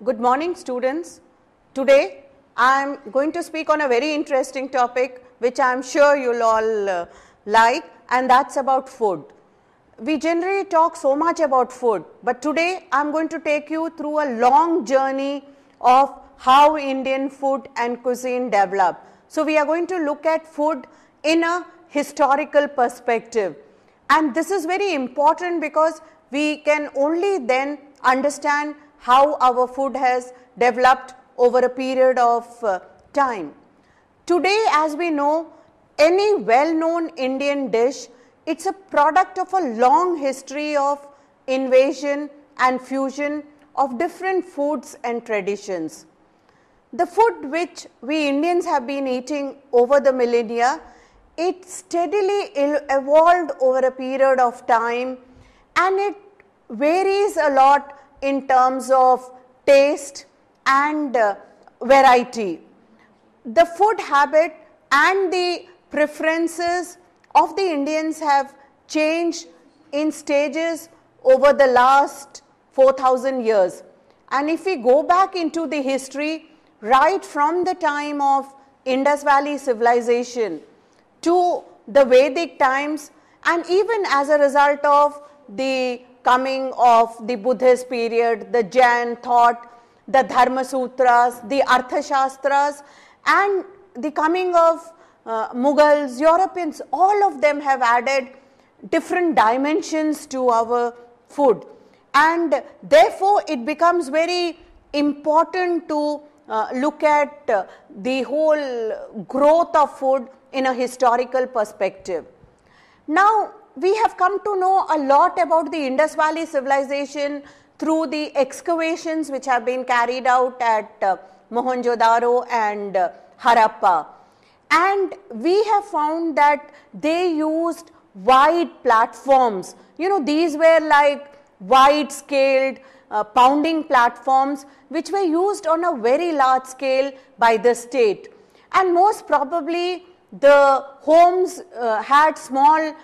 Good morning, students. Today I am going to speak on a very interesting topic which I am sure you will all like, and that is about food. We generally talk so much about food, but today I am going to take you through a long journey of how Indian food and cuisine developed. So, we are going to look at food in a historical perspective, and this is very important because we can only then understand how our food has developed over a period of time. Today, as we know, any well-known Indian dish, it's a product of a long history of invasion and fusion of different foods and traditions. The food which we Indians have been eating over the millennia, it steadily evolved over a period of time, and it varies a lot in terms of taste and variety. The food habit and the preferences of the Indians have changed in stages over the last 4,000 years. And if we go back into the history, right from the time of Indus Valley civilization to the Vedic times, and even as a result of the coming of the Buddhist period, the Jain thought, the Dharma Sutras, the Arthashastras, and the coming of Mughals, Europeans, all of them have added different dimensions to our food, and therefore it becomes very important to look at the whole growth of food in a historical perspective. Now, we have come to know a lot about the Indus Valley civilization through the excavations which have been carried out at Mohenjo-daro and Harappa, and we have found that they used wide platforms. You know, these were like wide scaled pounding platforms which were used on a very large scale by the state, and most probably the homes had small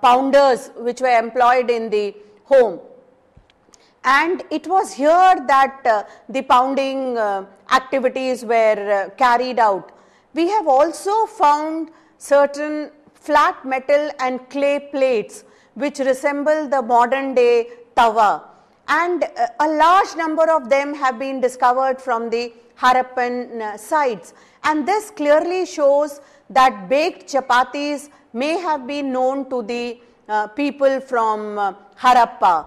pounders which were employed in the home, and it was here that the pounding activities were carried out. We have also found certain flat metal and clay plates which resemble the modern day tawa, and a large number of them have been discovered from the Harappan sites, and this clearly shows that baked chapatis may have been known to the people from Harappa.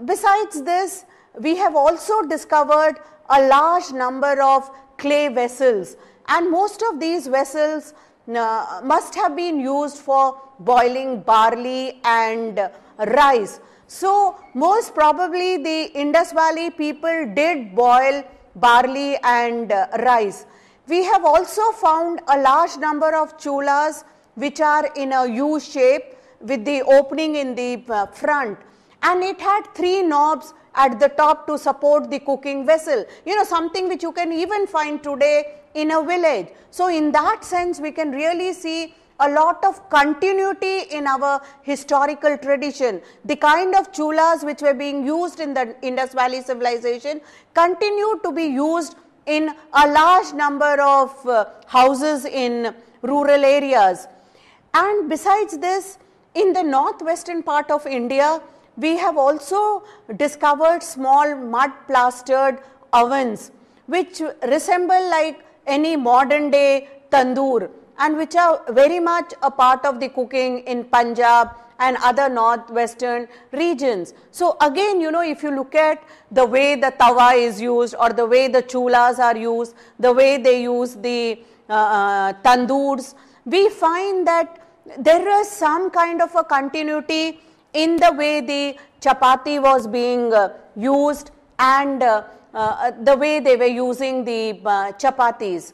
Besides this, we have also discovered a large number of clay vessels, and most of these vessels must have been used for boiling barley and rice. So, most probably the Indus Valley people did boil barley and rice. We have also found a large number of chulas which are in a U shape with the opening in the front, and it had 3 knobs at the top to support the cooking vessel, you know, something which you can even find today in a village. So, in that sense we can really see a lot of continuity in our historical tradition. The kind of chulas which were being used in the Indus Valley civilization continue to be used in a large number of houses in rural areas. And besides this, in the northwestern part of India, we have also discovered small mud plastered ovens which resemble like any modern day tandoor, and which are very much a part of the cooking in Punjab and other northwestern regions. So, again, you know, if you look at the way the tawa is used, or the way the chulas are used, the way they use the tandoors, we find that there is some kind of a continuity in the way the chapati was being used, and the way they were using the chapatis.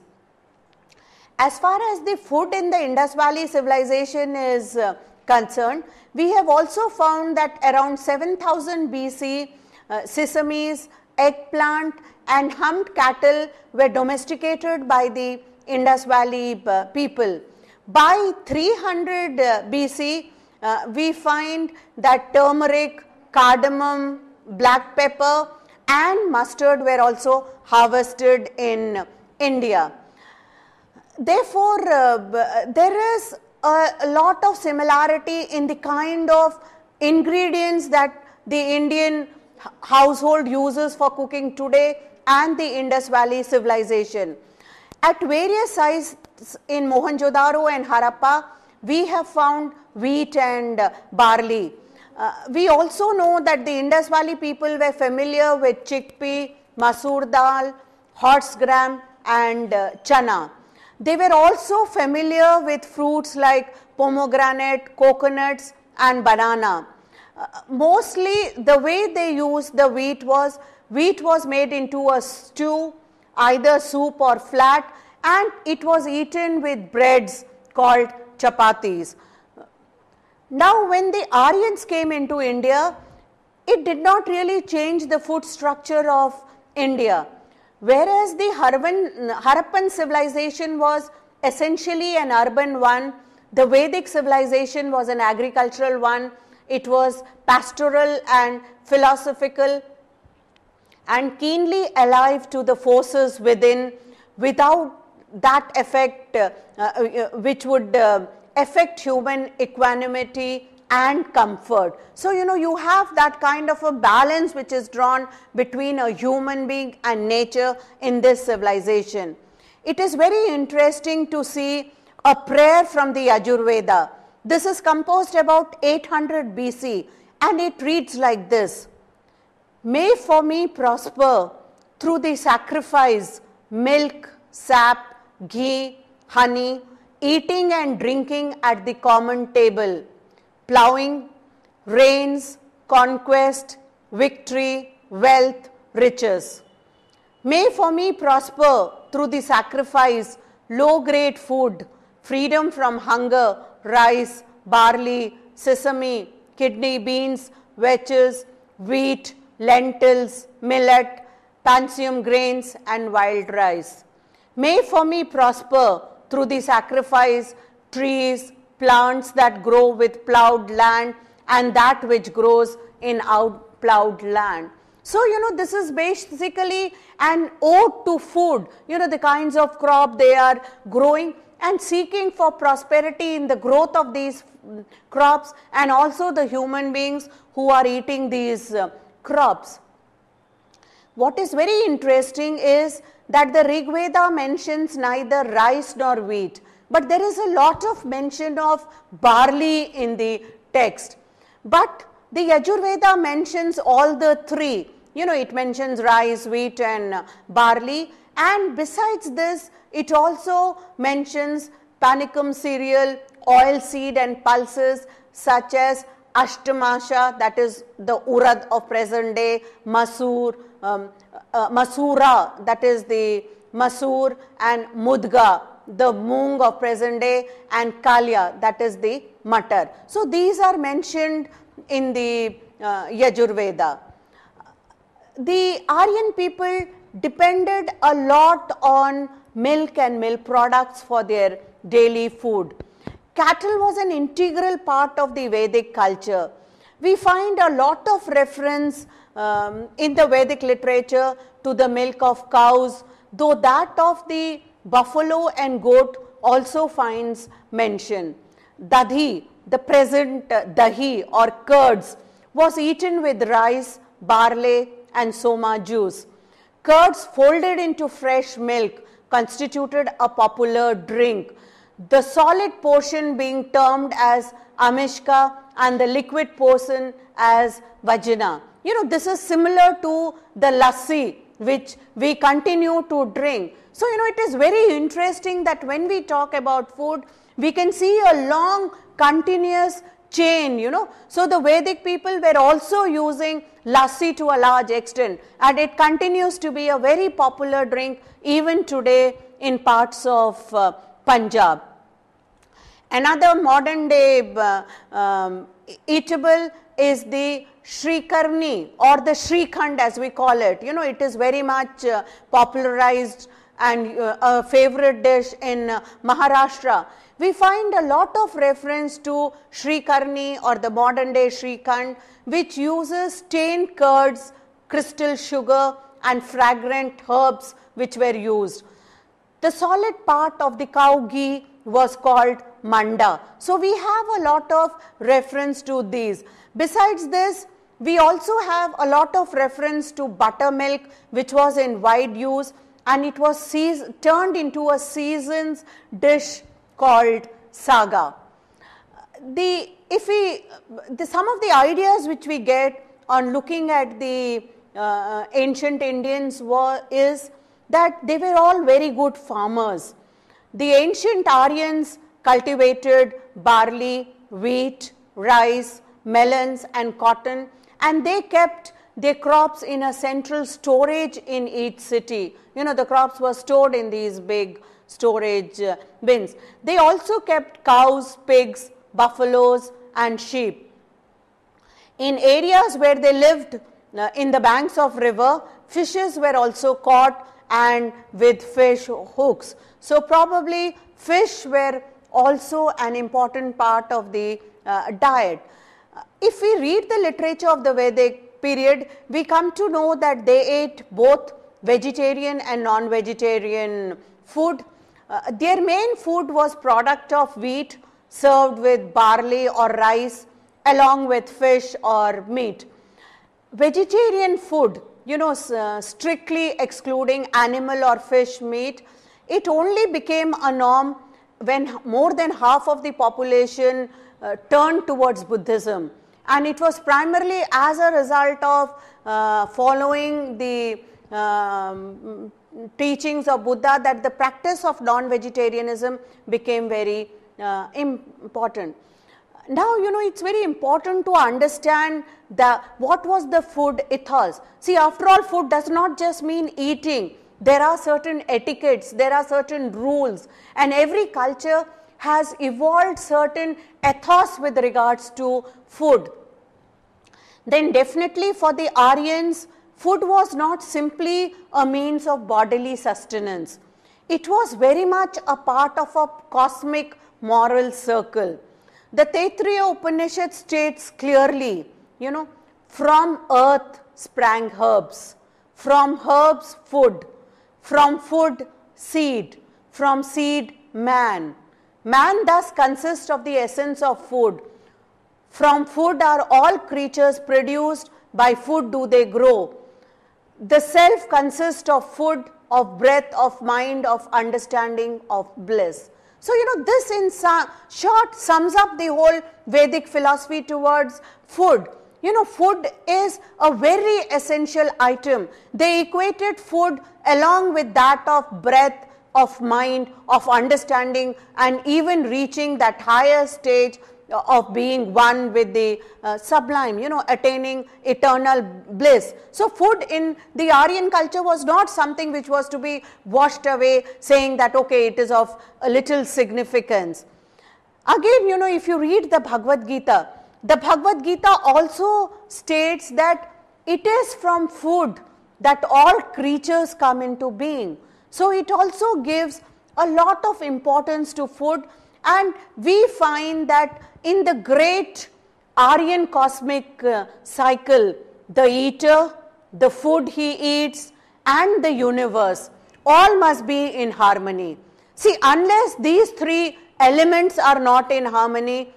As far as the food in the Indus Valley civilization is concerned, we have also found that around 7000 BC, sesames, eggplant and humped cattle were domesticated by the Indus Valley people. By 300 BC, we find that turmeric, cardamom, black pepper and mustard were also harvested in India. Therefore, there is a lot of similarity in the kind of ingredients that the Indian household uses for cooking today and the Indus Valley civilization. At various sites in Mohenjo-daro and Harappa, we have found wheat and barley. We also know that the Indus Valley people were familiar with chickpea, masoor dal, horse gram and chana. They were also familiar with fruits like pomegranate, coconuts and banana. Mostly the way they used the wheat was made into a stew, either soup or flat, and it was eaten with breads called chapatis. Now when the Aryans came into India, it did not really change the food structure of India. Whereas the Harappan civilization was essentially an urban one, the Vedic civilization was an agricultural one, it was pastoral and philosophical and keenly alive to the forces within, without that effect which would affect human equanimity and comfort. So, you have that kind of a balance which is drawn between a human being and nature in this civilization. It is very interesting to see a prayer from the Yajurveda. This is composed about 800 BC and it reads like this: "May for me prosper through the sacrifice, milk, sap, ghee, honey, eating and drinking at the common table, plowing, rains, conquest, victory, wealth, riches. May for me prosper through the sacrifice, low-grade food, freedom from hunger, rice, barley, sesame, kidney beans, vetches, wheat, lentils, millet, pansium grains and wild rice. May for me prosper through the sacrifice, trees, plants that grow with plowed land and that which grows in outplowed land." So, this is basically an ode to food, the kinds of crop they are growing and seeking for prosperity in the growth of these crops and also the human beings who are eating these crops. What is very interesting is that the Rig Veda mentions neither rice nor wheat, but there is a lot of mention of barley in the text. But the Yajurveda mentions all the three. It mentions rice, wheat and barley, and besides this, it also mentions panicum cereal, oil seed and pulses such as ashtamasha, that is the urad of present day, masoor, masura, that is the masoor, and mudga, the moong of present day, and kalya, that is the matar. So these are mentioned in the Yajurveda. The Aryan people depended a lot on milk and milk products for their daily food. Cattle was an integral part of the Vedic culture. We find a lot of reference in the Vedic literature to the milk of cows, though that of the buffalo and goat also finds mention. Dadhi, the present dahi or curds, was eaten with rice, barley and soma juice. Curds folded into fresh milk constituted a popular drink, the solid portion being termed as amishka and the liquid portion as vajina. This is similar to the lassi which we continue to drink. So, it is very interesting that when we talk about food, we can see a long continuous chain, So, the Vedic people were also using lassi to a large extent and it continues to be a very popular drink even today in parts of Punjab. Another modern day eatable is the Shrikarni or the Shrikhand as we call it. It is very much popularized and a favorite dish in Maharashtra. We find a lot of reference to Shrikarni or the modern day Shrikhand, which uses stained curds, crystal sugar and fragrant herbs which were used. The solid part of the cow ghee was called manda. So, we have a lot of reference to these. Besides this, we also have a lot of reference to buttermilk, which was in wide use, and it was turned into a seasoned dish called saga. Some of the ideas which we get on looking at the ancient Indians is that they were all very good farmers. The ancient Aryans cultivated barley, wheat, rice, melons and cotton, and they kept their crops in a central storage in each city. You know, the crops were stored in these big storage bins. They also kept cows, pigs, buffaloes and sheep. In areas where they lived in the banks of river, fishes were also caught and with fish hooks. So, probably fish were also an important part of the diet. If we read the literature of the Vedic period, we come to know that they ate both vegetarian and non-vegetarian food. Their main food was product of wheat served with barley or rice along with fish or meat. Vegetarian food, you know, strictly excluding animal or fish meat, it only became a norm when more than half of the population turned towards Buddhism, and it was primarily as a result of following the teachings of Buddha that the practice of non-vegetarianism became very important. Now, you know, it's very important to understand what was the food ethos. See, after all, food does not just mean eating. There are certain etiquettes, there are certain rules, and every culture has evolved certain ethos with regards to food. Then definitely for the Aryans, food was not simply a means of bodily sustenance. It was very much a part of a cosmic moral circle. The Taittiriya Upanishad states clearly, you know, from earth sprang herbs, from herbs food, from food seed, from seed man. Man thus consists of the essence of food. From food are all creatures produced, by food do they grow. The self consists of food, of breath, of mind, of understanding, of bliss. So, you know, this in short sums up the whole Vedic philosophy towards food. You know, food is a very essential item. They equated food along with that of breath, of mind, of understanding, and even reaching that higher stage of being one with the sublime, you know, attaining eternal bliss. So, food in the Aryan culture was not something which was to be washed away, saying that okay, it is of a little significance. Again, you know, if you read the Bhagavad Gita also states that it is from food that all creatures come into being. So, it also gives a lot of importance to food, and we find that in the great Aryan cosmic cycle, the eater, the food he eats and the universe all must be in harmony. See, unless these three elements are not in harmony,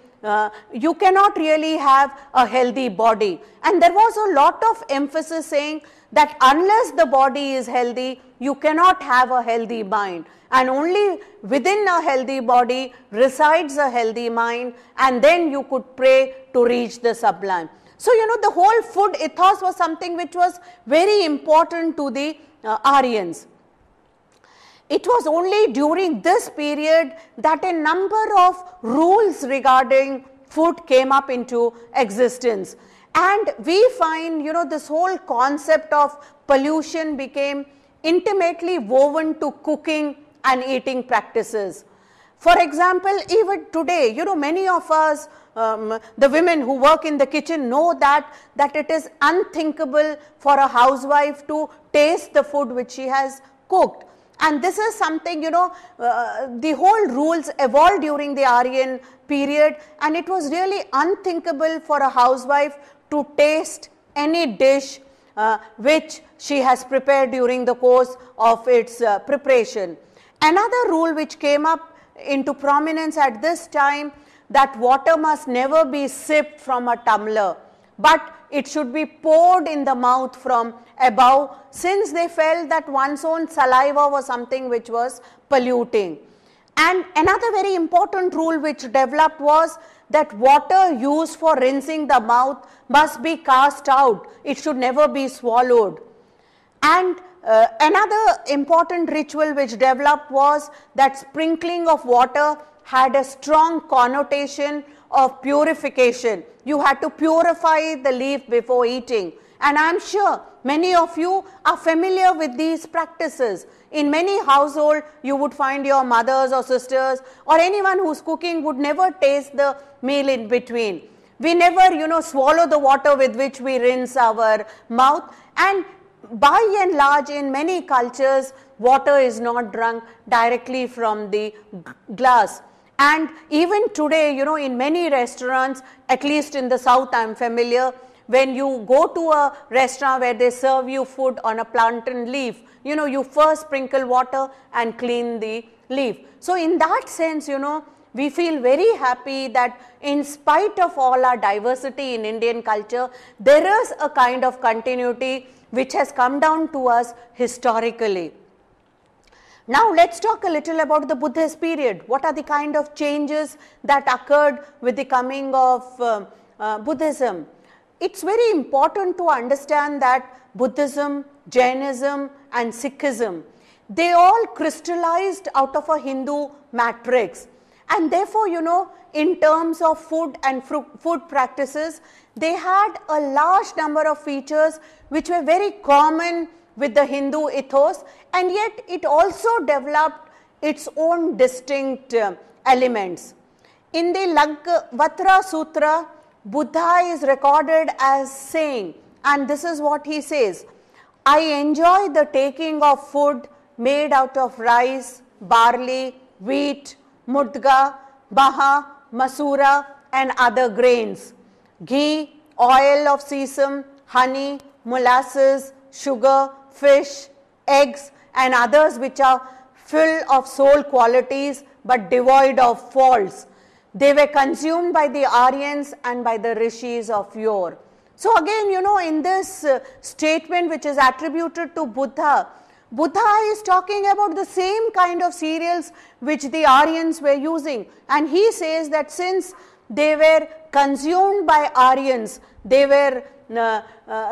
you cannot really have a healthy body. And there was a lot of emphasis saying that unless the body is healthy, you cannot have a healthy mind. And only within a healthy body resides a healthy mind, and then you could pray to reach the sublime. So, you know, the whole food ethos was something which was very important to the Aryans. It was only during this period that a number of rules regarding food came up into existence. And we find, you know, this whole concept of pollution became intimately woven to cooking and eating practices. For example, even today, you know, many of us, the women who work in the kitchen know that it is unthinkable for a housewife to taste the food which she has cooked. And this is something, you know, the whole rules evolved during the Aryan period, and it was really unthinkable for a housewife to taste any dish which she has prepared during the course of its preparation. Another rule which came up into prominence at this time, that water must never be sipped from a tumbler, but it should be poured in the mouth from above, since they felt that one's own saliva was something which was polluting. And another very important rule which developed was that water used for rinsing the mouth must be cast out. It should never be swallowed. And another important ritual which developed was that sprinkling of water had a strong connotation of purification. You had to purify the leaf before eating. And I am sure many of you are familiar with these practices. In many households, you would find your mothers or sisters or anyone who's cooking would never taste the meal in between. We never, swallow the water with which we rinse our mouth. And by and large, in many cultures, water is not drunk directly from the glass. And even today, in many restaurants, at least in the south I am familiar, when you go to a restaurant where they serve you food on a plantain leaf, you first sprinkle water and clean the leaf. So in that sense, we feel very happy that in spite of all our diversity in Indian culture, there is a kind of continuity which has come down to us historically. Now let's talk a little about the Buddhist period. What are the kind of changes that occurred with the coming of Buddhism? It's very important to understand that Buddhism, Jainism and Sikhism, they all crystallized out of a Hindu matrix, and therefore in terms of food and food practices, they had a large number of features which were very common with the Hindu ethos, and yet it also developed its own distinct elements. In the Lagvatra Sutra, Buddha is recorded as saying, and this is what he says, I enjoy the taking of food made out of rice, barley, wheat, mudga, baha, masura and other grains, ghee, oil of sesame, honey, molasses, sugar, fish, eggs and others which are full of soul qualities but devoid of faults. They were consumed by the Aryans and by the rishis of yore. So again, in this statement which is attributed to Buddha, Buddha is talking about the same kind of cereals which the Aryans were using, and he says that since they were consumed by Aryans, they were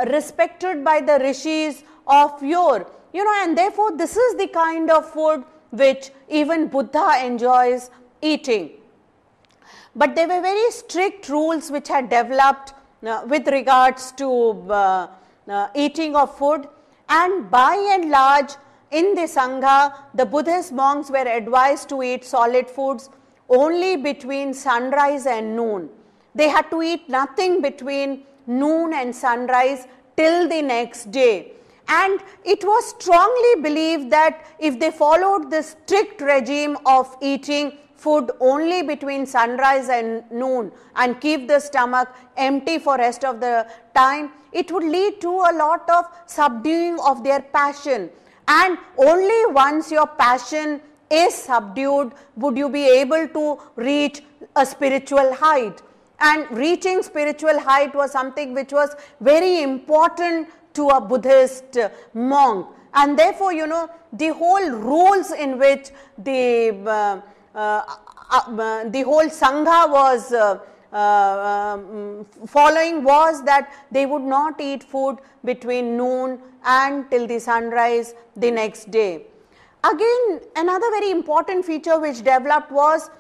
respected by the rishis of yore, and therefore this is the kind of food which even Buddha enjoys eating. But there were very strict rules which had developed with regards to eating of food, and by and large in the Sangha, the Buddhist monks were advised to eat solid foods only between sunrise and noon. They had to eat nothing between noon and sunrise till the next day. And it was strongly believed that if they followed this strict regime of eating food only between sunrise and noon and keep the stomach empty for rest of the time, it would lead to a lot of subduing of their passion. And only once your passion is subdued would you be able to reach a spiritual height. And reaching spiritual height was something which was very important to a Buddhist monk. And therefore, the whole rules in which the whole Sangha was following was that they would not eat food between noon and till the sunrise the next day. Again, another very important feature which developed was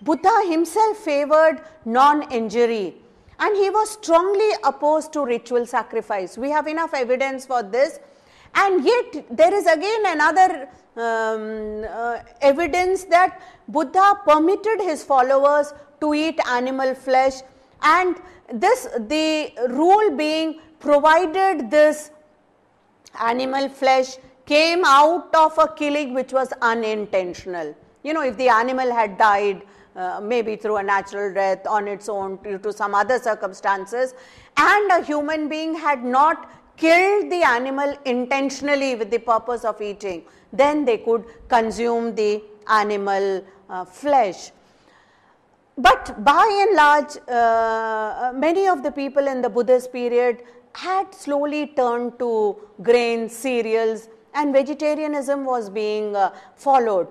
Buddha himself favored non-injury, and he was strongly opposed to ritual sacrifice. We have enough evidence for this, and yet there is again another evidence that Buddha permitted his followers to eat animal flesh, and this, the rule being, provided this animal flesh came out of a killing which was unintentional. If the animal had died maybe through a natural death on its own due to some other circumstances, and a human being had not killed the animal intentionally with the purpose of eating, then they could consume the animal flesh. But by and large, many of the people in the Buddhist period had slowly turned to grains, cereals, and vegetarianism was being followed.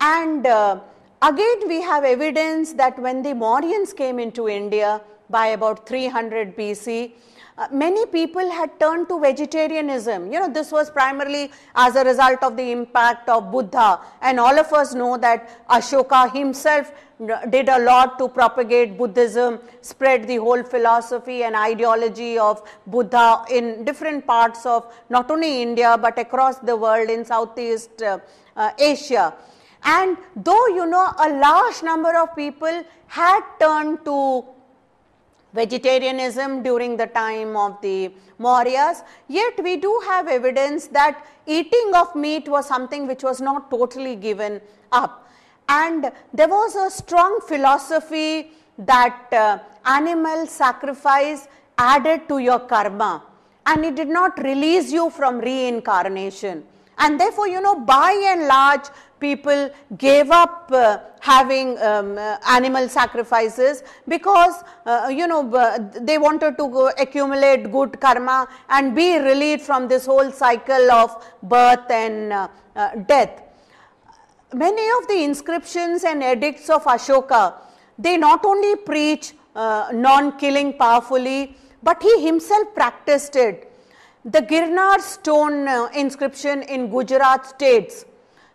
And again, we have evidence that when the Mauryans came into India by about 300 BC, many people had turned to vegetarianism. You know, this was primarily as a result of the impact of Buddha, and all of us know that Ashoka himself did a lot to propagate Buddhism, spread the whole philosophy and ideology of Buddha in different parts of not only India but across the world in Southeast Asia. And though, you know, a large number of people had turned to vegetarianism during the time of the Mauryas, yet we do have evidence that eating of meat was something which was not totally given up. And there was a strong philosophy that animal sacrifice added to your karma, and it did not release you from reincarnation. And therefore, you know, by and large, people gave up having animal sacrifices because, you know, they wanted to go accumulate good karma and be relieved from this whole cycle of birth and death. Many of the inscriptions and edicts of Ashoka, they not only preach non-killing powerfully, but he himself practiced it. The Girnar stone inscription in Gujarat states,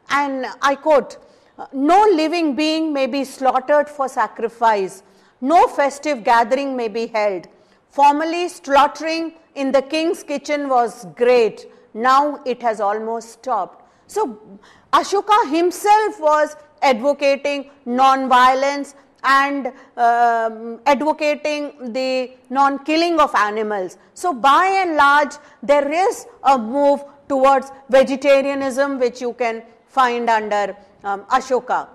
and I quote, "No living being may be slaughtered for sacrifice, no festive gathering may be held. Formerly slaughtering in the king's kitchen was great, now it has almost stopped." So Ashoka himself was advocating non-violence and advocating the non-killing of animals. So by and large, there is a move towards vegetarianism which you can find under Ashoka.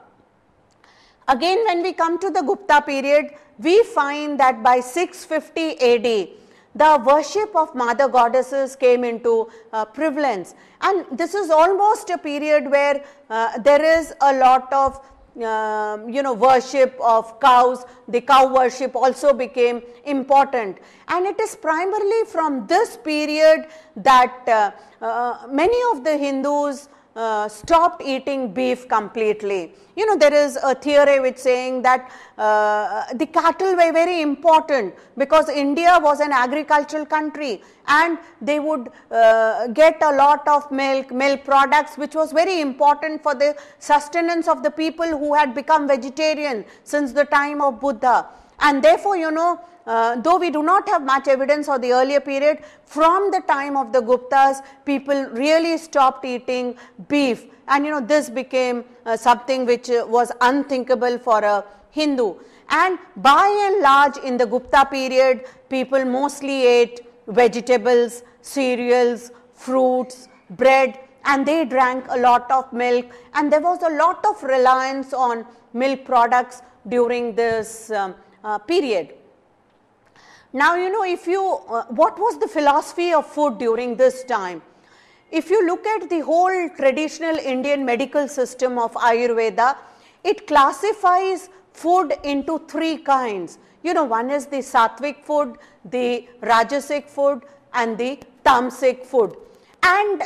Again, when we come to the Gupta period, we find that by 650 AD, the worship of mother goddesses came into prevalence, and this is almost a period where there is a lot of you know, worship of cows. The cow worship also became important, and it is primarily from this period that many of the Hindus stopped eating beef completely. You know, there is a theory which saying that the cattle were very important because India was an agricultural country and they would get a lot of milk products, which was very important for the sustenance of the people who had become vegetarian since the time of Buddha. And therefore, you know, though we do not have much evidence of the earlier period, from the time of the Guptas, people really stopped eating beef, and you know, this became something which was unthinkable for a Hindu. And by and large, in the Gupta period, people mostly ate vegetables, cereals, fruits, bread, and they drank a lot of milk, and there was a lot of reliance on milk products during this period. Now, you know, if you, what was the philosophy of food during this time? If you look at the whole traditional Indian medical system of Ayurveda, it classifies food into three kinds. You know, one is the Satvic food, the Rajasik food, and the Tamsic food. And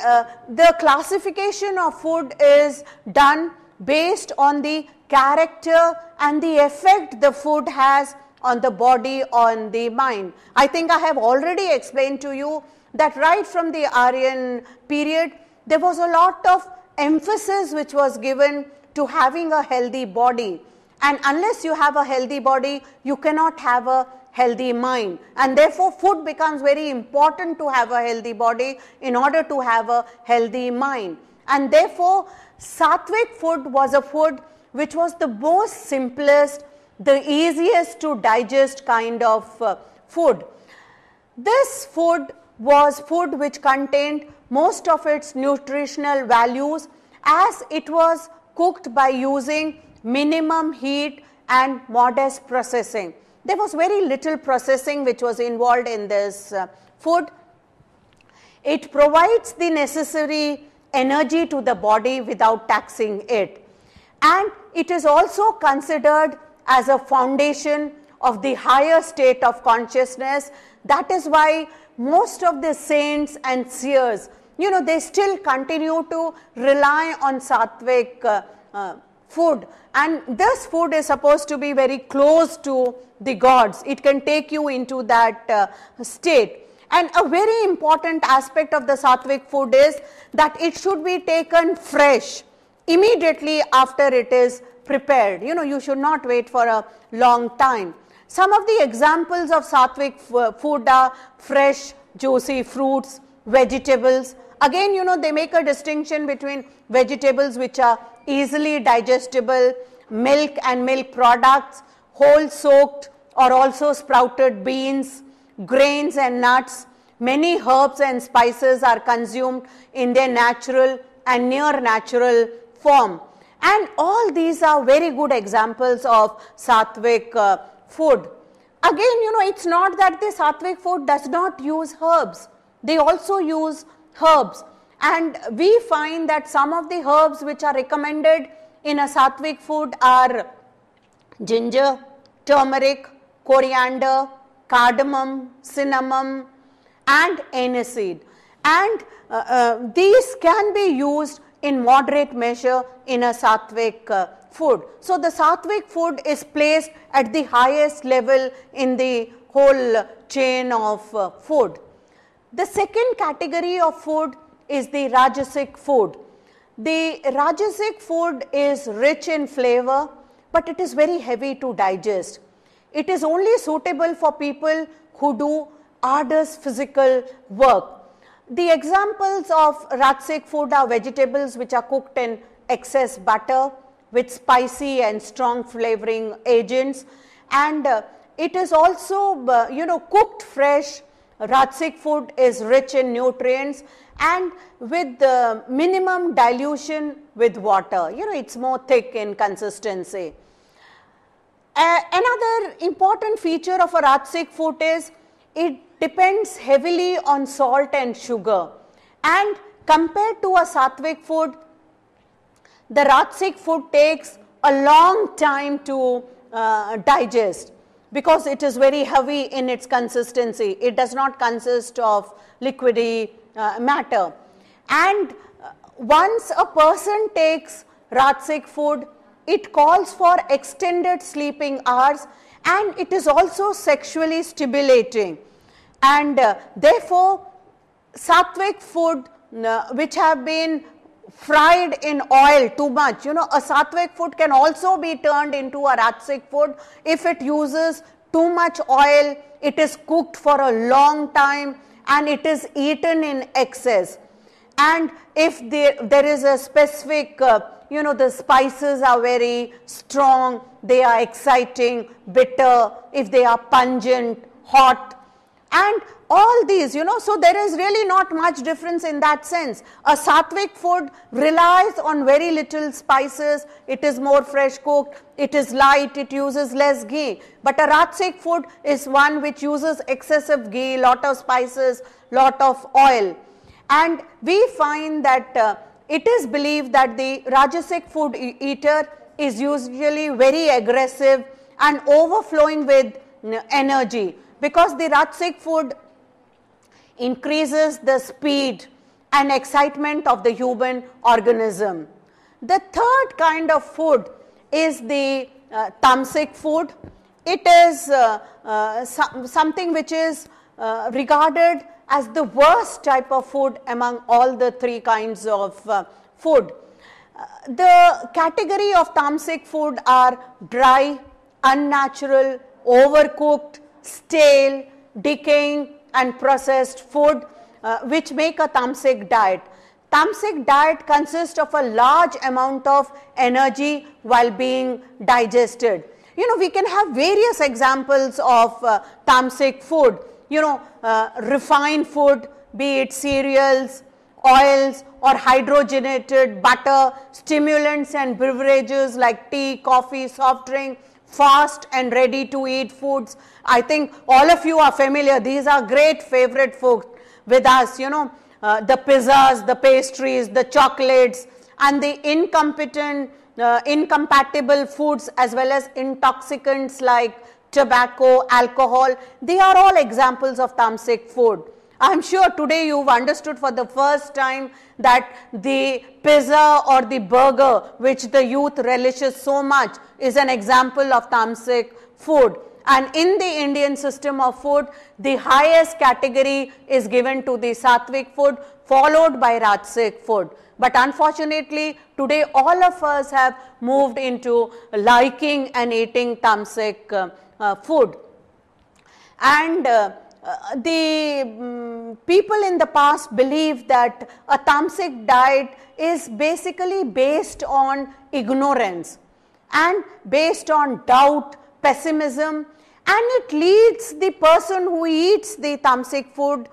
the classification of food is done based on the character and the effect the food has on the body, on the mind. I think I have already explained to you that right from the Aryan period, there was a lot of emphasis which was given to having a healthy body. And unless you have a healthy body, you cannot have a healthy mind. And therefore, food becomes very important to have a healthy body in order to have a healthy mind. And therefore, Satvic food was a food which was the most simplest, the easiest to digest kind of food. This food was food which contained most of its nutritional values, as it was cooked by using minimum heat and modest processing. There was very little processing which was involved in this food. It provides the necessary energy to the body without taxing it. And it is also considered as a foundation of the higher state of consciousness. That is why most of the saints and seers, they still continue to rely on Satvic food, and this food is supposed to be very close to the gods. It can take you into that state. And a very important aspect of the Satvic food is that it should be taken fresh immediately after it is prepared. You should not wait for a long time. Some of the examples of Satvic food are fresh, juicy fruits, vegetables. Again, they make a distinction between vegetables which are easily digestible, milk and milk products, whole soaked or also sprouted beans, grains and nuts. Many herbs and spices are consumed in their natural and near natural form. And all these are very good examples of Satvic food. Again, it's not that the Satvic food does not use herbs. They also use herbs. And we find that some of the herbs which are recommended in a Satvic food are ginger, turmeric, coriander, cardamom, cinnamon, and aniseed. And these can be used in moderate measure in a Satvic food. So the Satvic food is placed at the highest level in the whole chain of food. The second category of food is the Rajasik food. The Rajasik food is rich in flavor, but it is very heavy to digest. It is only suitable for people who do arduous physical work. The examples of Rajasik food are vegetables which are cooked in excess butter with spicy and strong flavoring agents, and it is also cooked fresh. Rajasik food is rich in nutrients and with minimum dilution with water. It's more thick in consistency. Another important feature of a Rajasik food is it depends heavily on salt and sugar, and compared to a Satvic food, the Rajasik food takes a long time to digest because it is very heavy in its consistency. It does not consist of liquidy matter. And once a person takes Rajasik food, it calls for extended sleeping hours, and it is also sexually stimulating. And therefore, Satvic food which have been fried in oil too much, a Satvic food can also be turned into a Rajasik food if it uses too much oil, it is cooked for a long time, and it is eaten in excess. And if there is a specific, the spices are very strong, they are exciting, bitter, if they are pungent, hot, and all these, so there is really not much difference in that sense. A Satvic food relies on very little spices, it is more fresh cooked, it is light, it uses less ghee. But a Rajasik food is one which uses excessive ghee, lot of spices, lot of oil. And we find that it is believed that the Rajasik food eater is usually very aggressive and overflowing with energy, because the Rajasik food increases the speed and excitement of the human organism. The third kind of food is the Tamsic food. It is something which is regarded as the worst type of food among all the three kinds of food. The category of Tamsic food are dry, unnatural, overcooked, stale, decaying and processed food which make a Tamsic diet. Tamsic diet consists of a large amount of energy while being digested. We can have various examples of Tamsic food, refined food, be it cereals, oils or hydrogenated butter, stimulants and beverages like tea, coffee, soft drink, fast and ready to eat foods. I think all of you are familiar. These are great favorite foods with us, the pizzas, the pastries, the chocolates, and the incompatible foods as well as intoxicants like tobacco, alcohol, they are all examples of Tamsic food. I am sure today you have understood for the first time that the pizza or the burger which the youth relishes so much is an example of Tamsic food. And in the Indian system of food, the highest category is given to the Satvic food, followed by Rajasik food. But unfortunately, today all of us have moved into liking and eating Tamsic food. And the people in the past believed that a Tamsic diet is basically based on ignorance and based on doubt, pessimism, and it leads the person who eats the Tamsic food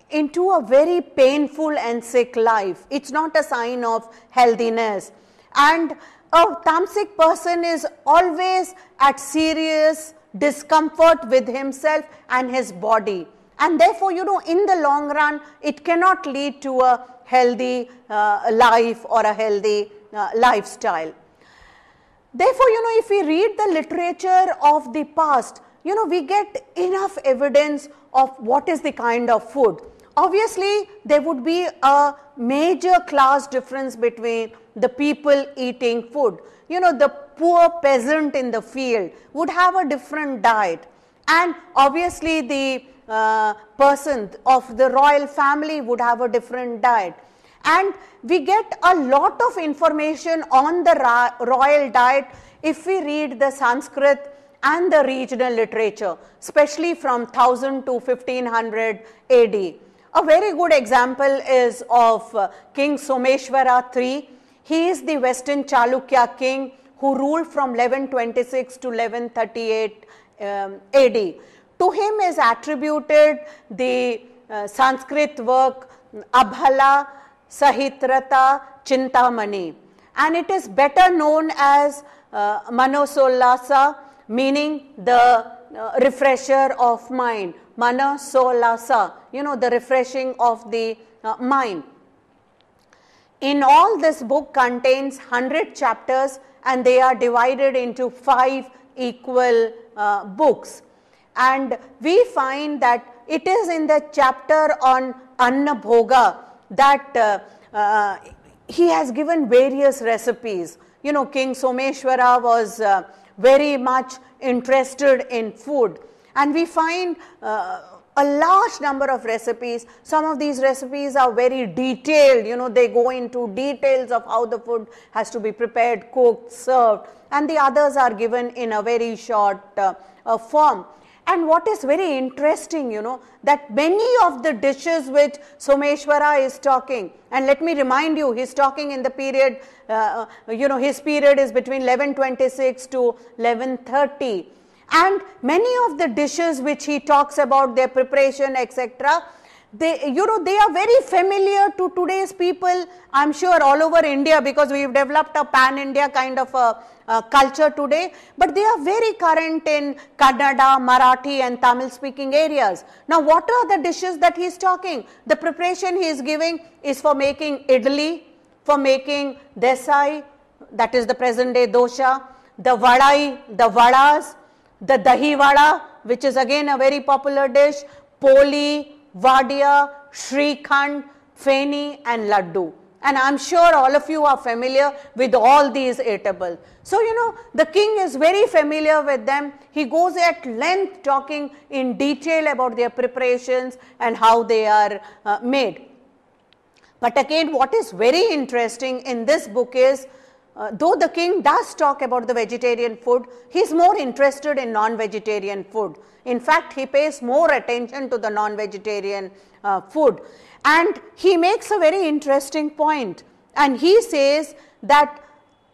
into a very painful and sick life. It's not a sign of healthiness. And a Tamsic person is always at serious discomfort with himself and his body. And therefore, in the long run, it cannot lead to a healthy life or a healthy lifestyle. Therefore, if we read the literature of the past, we get enough evidence of what is the kind of food. Obviously, there would be a major class difference between the people eating food. The poor peasant in the field would have a different diet, and obviously the person of the royal family would have a different diet. And we get a lot of information on the royal diet if we read the Sanskrit and the regional literature, especially from 1000 to 1500 AD. A very good example is of King Someshwara III. He is the Western Chalukya king who ruled from 1126 to 1138 AD. To him is attributed the Sanskrit work Abhala Sahitrata Chintamani, and it is better known as Manosolasa, meaning the refresher of mind. Manosolasa, the refreshing of the mind. In all, this book contains 100 chapters and they are divided into 5 equal books. And we find that it is in the chapter on Anna Bhoga that he has given various recipes. King Someshwara was very much interested in food, and we find a large number of recipes. Some of these recipes are very detailed, they go into details of how the food has to be prepared, cooked, served, and the others are given in a very short form. And what is very interesting, that many of the dishes which Someshwara is talking, and let me remind you, he is talking in the period, his period is between 1126 to 1130. And many of the dishes which he talks about, their preparation, etc., they are very familiar to today's people, I am sure all over India, because we have developed a pan-India kind of a culture today, but they are very current in Kannada, Marathi and Tamil speaking areas. Now, what are the dishes that he is talking? The preparation he is giving is for making idli, for making desai, that is the present day dosha, the vadai, the vadas, the dahi vada, which is again a very popular dish, poli, vadia, shrikhand, feni and laddu. And I am sure all of you are familiar with all these eatables. So, the king is very familiar with them. He goes at length talking in detail about their preparations and how they are made. But again, what is very interesting in this book is, though the king does talk about the vegetarian food, he is more interested in non-vegetarian food. In fact, he pays more attention to the non-vegetarian food. And he makes a very interesting point. And he says that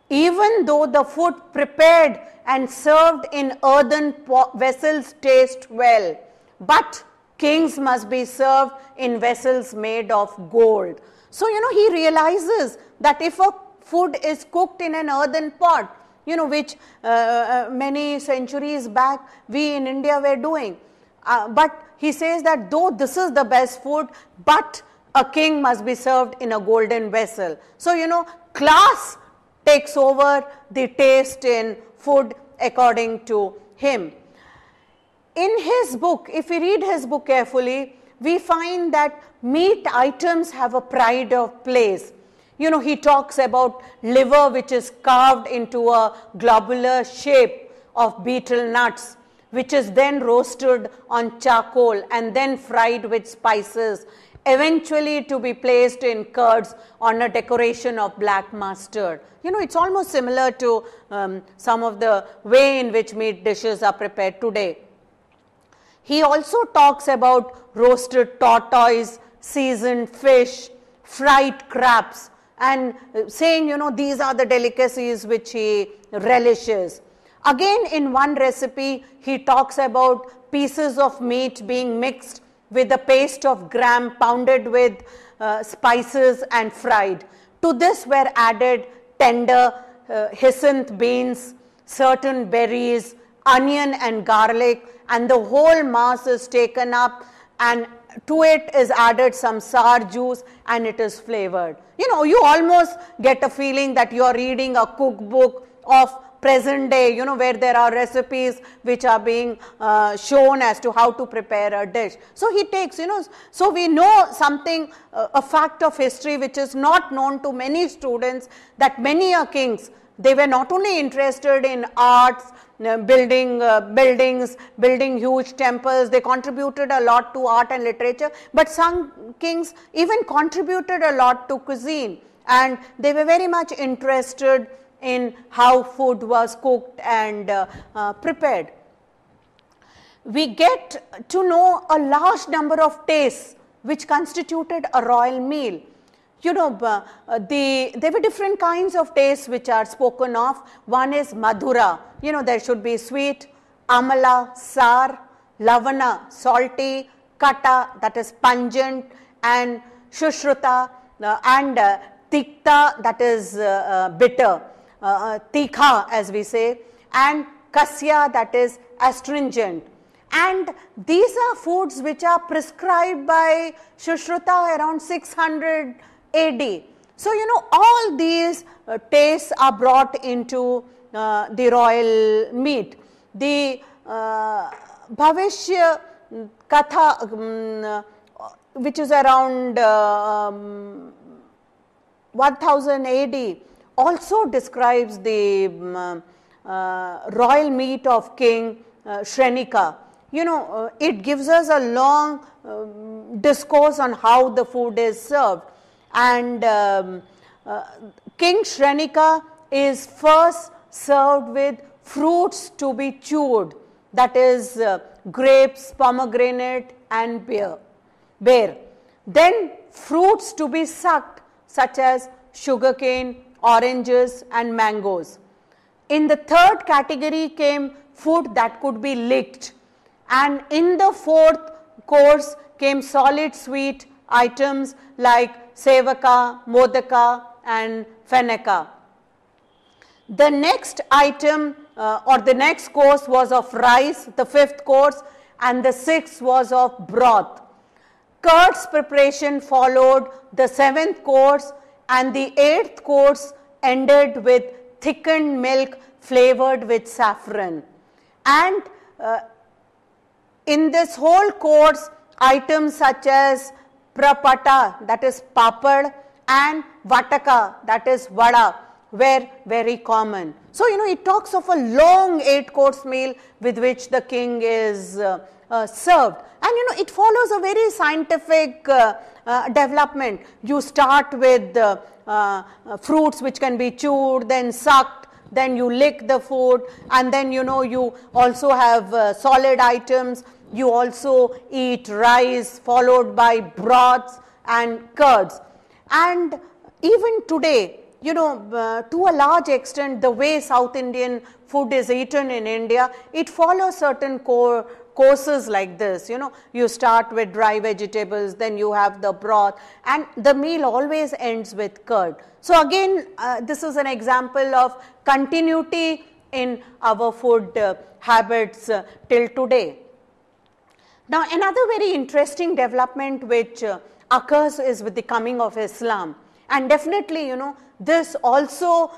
even though the food prepared and served in earthen vessels taste well, but kings must be served in vessels made of gold. So, he realizes that if a food is cooked in an earthen pot, which many centuries back we in India were doing. But he says that though this is the best food, but a king must be served in a golden vessel. So, you know, class takes over the taste in food according to him. In his book, if we read his book carefully, we find that meat items have a pride of place. You know, he talks about liver which is carved into a globular shape of betel nuts, which is then roasted on charcoal and then fried with spices, eventually to be placed in curds on a decoration of black mustard. You know, it's almost similar to some of the way in which meat dishes are prepared today. He also talks about roasted tortoise, seasoned fish, fried crabs, and saying, you know, these are the delicacies which he relishes. Again, in one recipe, he talks about pieces of meat being mixed with a paste of gram pounded with spices and fried. To this were added tender hyacinth beans, certain berries, onion and garlic, and the whole mass is taken up, and to it is added some sour juice, and it is flavored. You know, you almost get a feeling that you are reading a cookbook of present day, you know, where there are recipes which are being shown as to how to prepare a dish. So he takes, you know, so we know something, a fact of history which is not known to many students, that many kings, they were not only interested in arts, building buildings, building huge temples, they contributed a lot to art and literature, but some kings even contributed a lot to cuisine, and they were very much interested in how food was cooked and prepared. We get to know a large number of tastes which constituted a royal meal. You know, there were different kinds of tastes which are spoken of. One is Madhura, you know, there should be sweet, Amala, sour, Lavana, salty, Kata, that is pungent, and Shushruta, and Tikta, that is bitter, Tikha as we say, and Kasya, that is astringent. And these are foods which are prescribed by Shushruta around 600 AD. So, you know, all these tastes are brought into the royal meat. The Bhavishya Katha, which is around 1000 AD, also describes the royal meat of King Shrenika. You know, it gives us a long discourse on how the food is served. And King Shrenika is first served with fruits to be chewed, that is grapes, pomegranate and bear. Then fruits to be sucked, such as sugarcane, oranges and mangoes. In the third category came food that could be licked, and in the fourth course came solid sweet items like sevaka, modaka and feneka. The next item or the next course was of rice, the fifth course, and the sixth was of broth. Curds preparation followed the seventh course, and the eighth course ended with thickened milk flavored with saffron. And in this whole course, items such as prapata, that is papad, and vataka, that is vada, were very common. So, you know, it talks of a long 8-course meal with which the king is served. And, you know, it follows a very scientific development. You start with fruits which can be chewed, then sucked, then you lick the food, and then, you know, you also have solid items. You also eat rice followed by broths and curds. And even today, you know, to a large extent, the way South Indian food is eaten in India, it follows certain courses like this. You know, you start with dry vegetables, then you have the broth, and the meal always ends with curd. So again, this is an example of continuity in our food habits till today. Now, another very interesting development which occurs is with the coming of Islam. And definitely, this also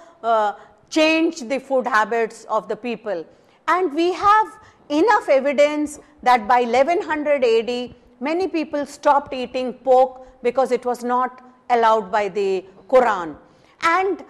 changed the food habits of the people. And we have enough evidence that by 1100 AD, many people stopped eating pork because it was not allowed by the Quran. And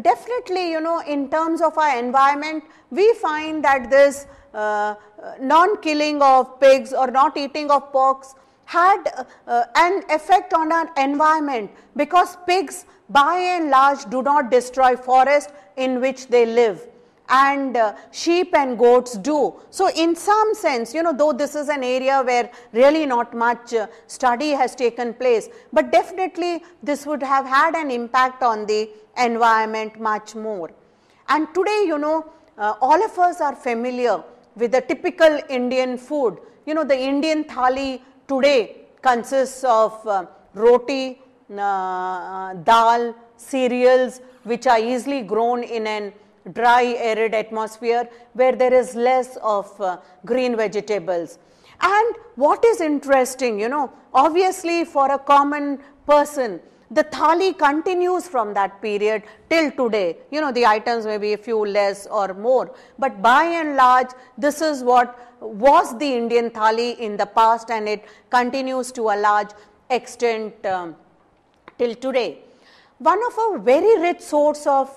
definitely, in terms of our environment, we find that this non-killing of pigs or not eating of porks had an effect on our environment, because pigs by and large do not destroy forest in which they live, and sheep and goats do. So in some sense, though this is an area where really not much study has taken place, but definitely this would have had an impact on the environment much more. And today, all of us are familiar with the typical Indian food. The Indian thali today consists of roti, dal, cereals, which are easily grown in an dry, arid atmosphere where there is less of green vegetables. And what is interesting, obviously for a common person, the thali continues from that period till today. The items may be a few less or more, but by and large, this is what was the Indian thali in the past, and it continues to a large extent till today. One of a very rich source of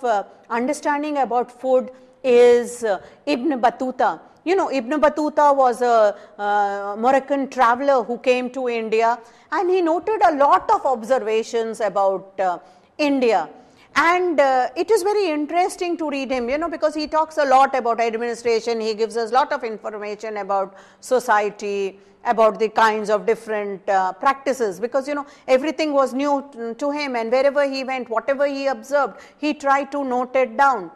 understanding about food is Ibn Batuta. Ibn Batuta was a Moroccan traveler who came to India, and he noted a lot of observations about India. And it is very interesting to read him, because he talks a lot about administration. He gives us a lot of information about society, about the kinds of different practices, because everything was new to him, and wherever he went, whatever he observed, he tried to note it down.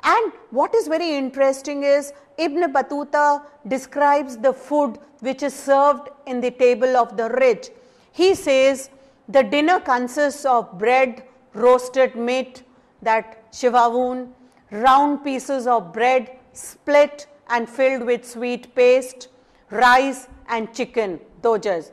And what is very interesting is Ibn Batuta describes the food which is served in the table of the rich. He says the dinner consists of bread, roasted meat, that shivavoon, round pieces of bread split and filled with sweet paste, rice and chicken, dojas.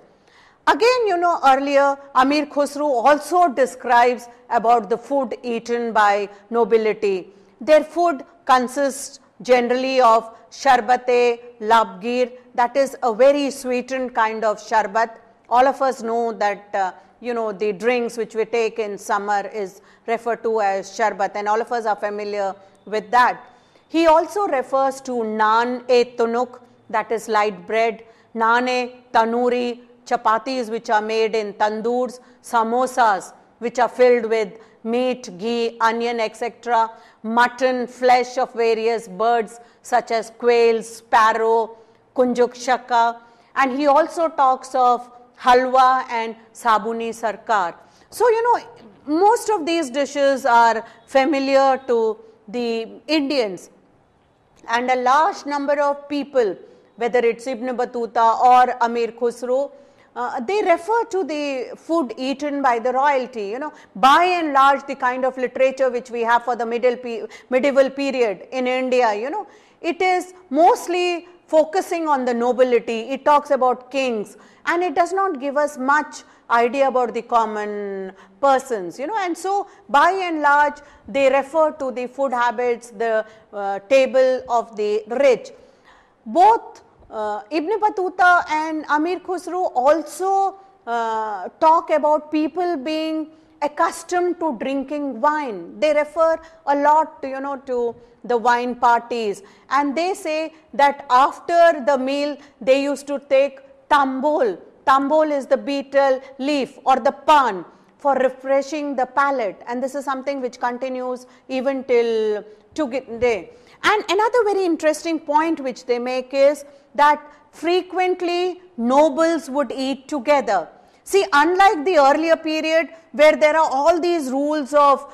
Again, earlier Amir Khusru also describes about the food eaten by nobility. Their food consists generally of sharbate labgir, that is a very sweetened kind of sharbat. All of us know that the drinks which we take in summer is referred to as sharbat, and all of us are familiar with that. He also refers to naan-e-tunuk, that is light bread, naan-e-tanuri, chapatis which are made in tandoors, samosas which are filled with meat, ghee, onion, etc., mutton, flesh of various birds such as quails, sparrow, kunjuk shaka, and he also talks of halwa and sabuni sarkar. So, most of these dishes are familiar to the Indians, and a large number of people, whether it's Ibn Batuta or Amir Khusru, they refer to the food eaten by the royalty. By and large, the kind of literature which we have for the medieval period in India, it is mostly focusing on the nobility. It talks about kings, and it does not give us much idea about the common persons, and so by and large they refer to the food habits, the table of the rich. Both Ibn Batuta and Amir Khusru also talk about people being accustomed to drinking wine. They refer a lot to the wine parties, and they say that after the meal they used to take tambol. Tambol is the betel leaf or the pan for refreshing the palate, and this is something which continues even till today. And another very interesting point which they make is that frequently nobles would eat together. See, unlike the earlier period where there are all these rules of,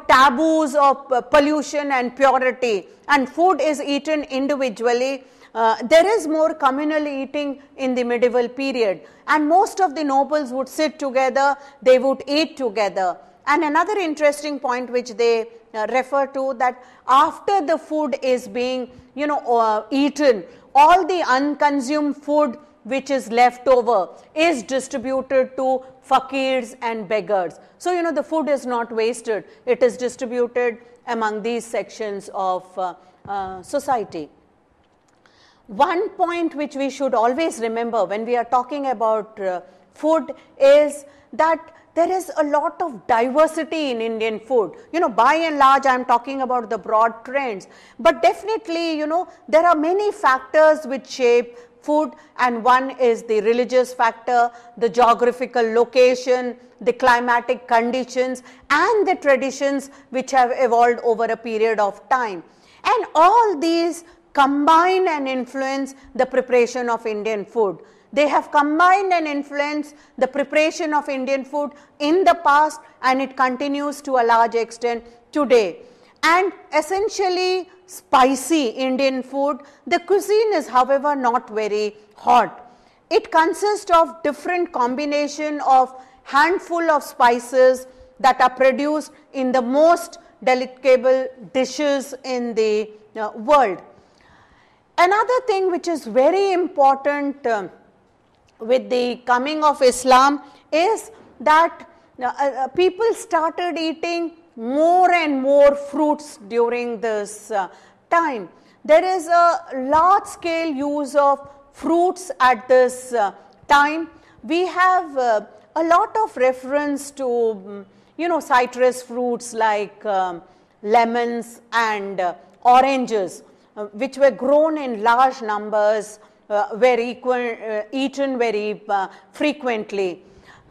taboos of pollution and purity, and food is eaten individually, there is more communal eating in the medieval period, and most of the nobles would sit together, they would eat together. And another interesting point which they refer to, that after the food is being eaten, all the unconsumed food which is left over is distributed to fakirs and beggars. So, you know, the food is not wasted, it is distributed among these sections of society. One point which we should always remember when we are talking about food is that there is a lot of diversity in Indian food. You know, by and large I am talking about the broad trends, but definitely, you know, there are many factors which shape food, and one is the religious factor, the geographical location, the climatic conditions and the traditions which have evolved over a period of time. And all these combine and influence the preparation of Indian food. They have combined and influenced the preparation of Indian food in the past, and it continues to a large extent today. And essentially spicy Indian food, the cuisine is however not very hot. It consists of different combination of handful of spices that are produced in the most delectable dishes in the world. Another thing which is very important with the coming of Islam is that people started eating more and more fruits during this time. There is a large scale use of fruits at this time. We have a lot of reference to you know, citrus fruits like lemons and oranges, which were grown in large numbers, were eaten very frequently.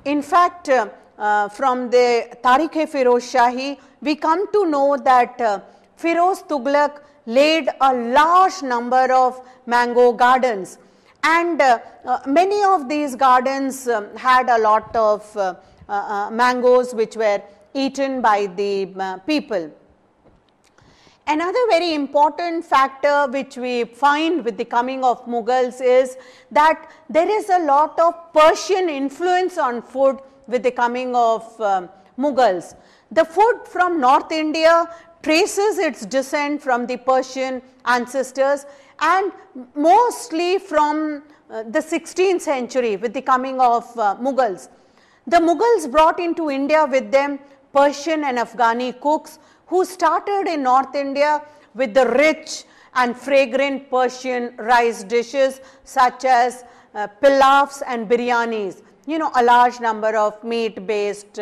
In fact, from the Tarikh-e-Firoz Shahi, we come to know that Firoz Tughlaq laid a large number of mango gardens, and many of these gardens had a lot of mangoes which were eaten by the people. Another very important factor which we find with the coming of Mughals is that there is a lot of Persian influence on food with the coming of Mughals. The food from North India traces its descent from the Persian ancestors, and mostly from the 16th century with the coming of Mughals. The Mughals brought into India with them Persian and Afghani cooks who started in North India with the rich and fragrant Persian rice dishes such as pilavs and biryanis. You know, a large number of meat based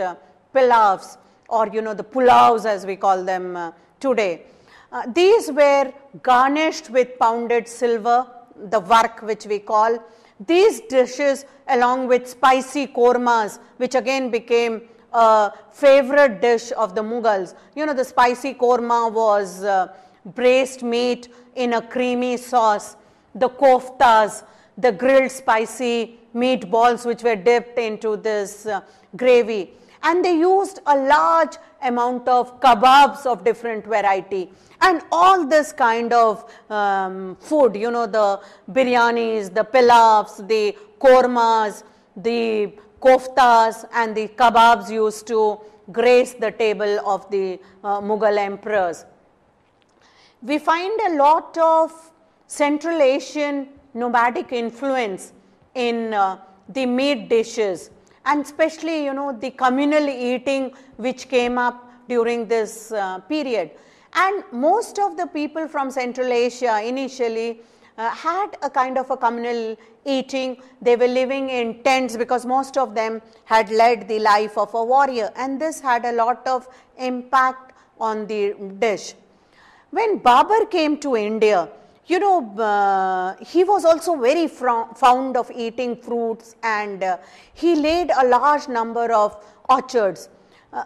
pilavs, or you know, the pulavs as we call them today. These were garnished with pounded silver, the vark which we call. These dishes along with spicy kormas, which again became a favorite dish of the Mughals. You know, the spicy korma was braised meat in a creamy sauce, the koftas, the grilled spicy meatballs which were dipped into this gravy, and they used a large amount of kebabs of different variety, and all this kind of food, you know, the biryanis, the pilavs, the kormas, the koftas and the kebabs used to grace the table of the Mughal emperors. We find a lot of Central Asian nomadic influence in the meat dishes, and especially, you know, the communal eating which came up during this period. And most of the people from Central Asia initially had a kind of a communal eating. They were living in tents because most of them had led the life of a warrior, and this had a lot of impact on the dish. When Babar came to India, you know, he was also very fond of eating fruits, and he laid a large number of orchards.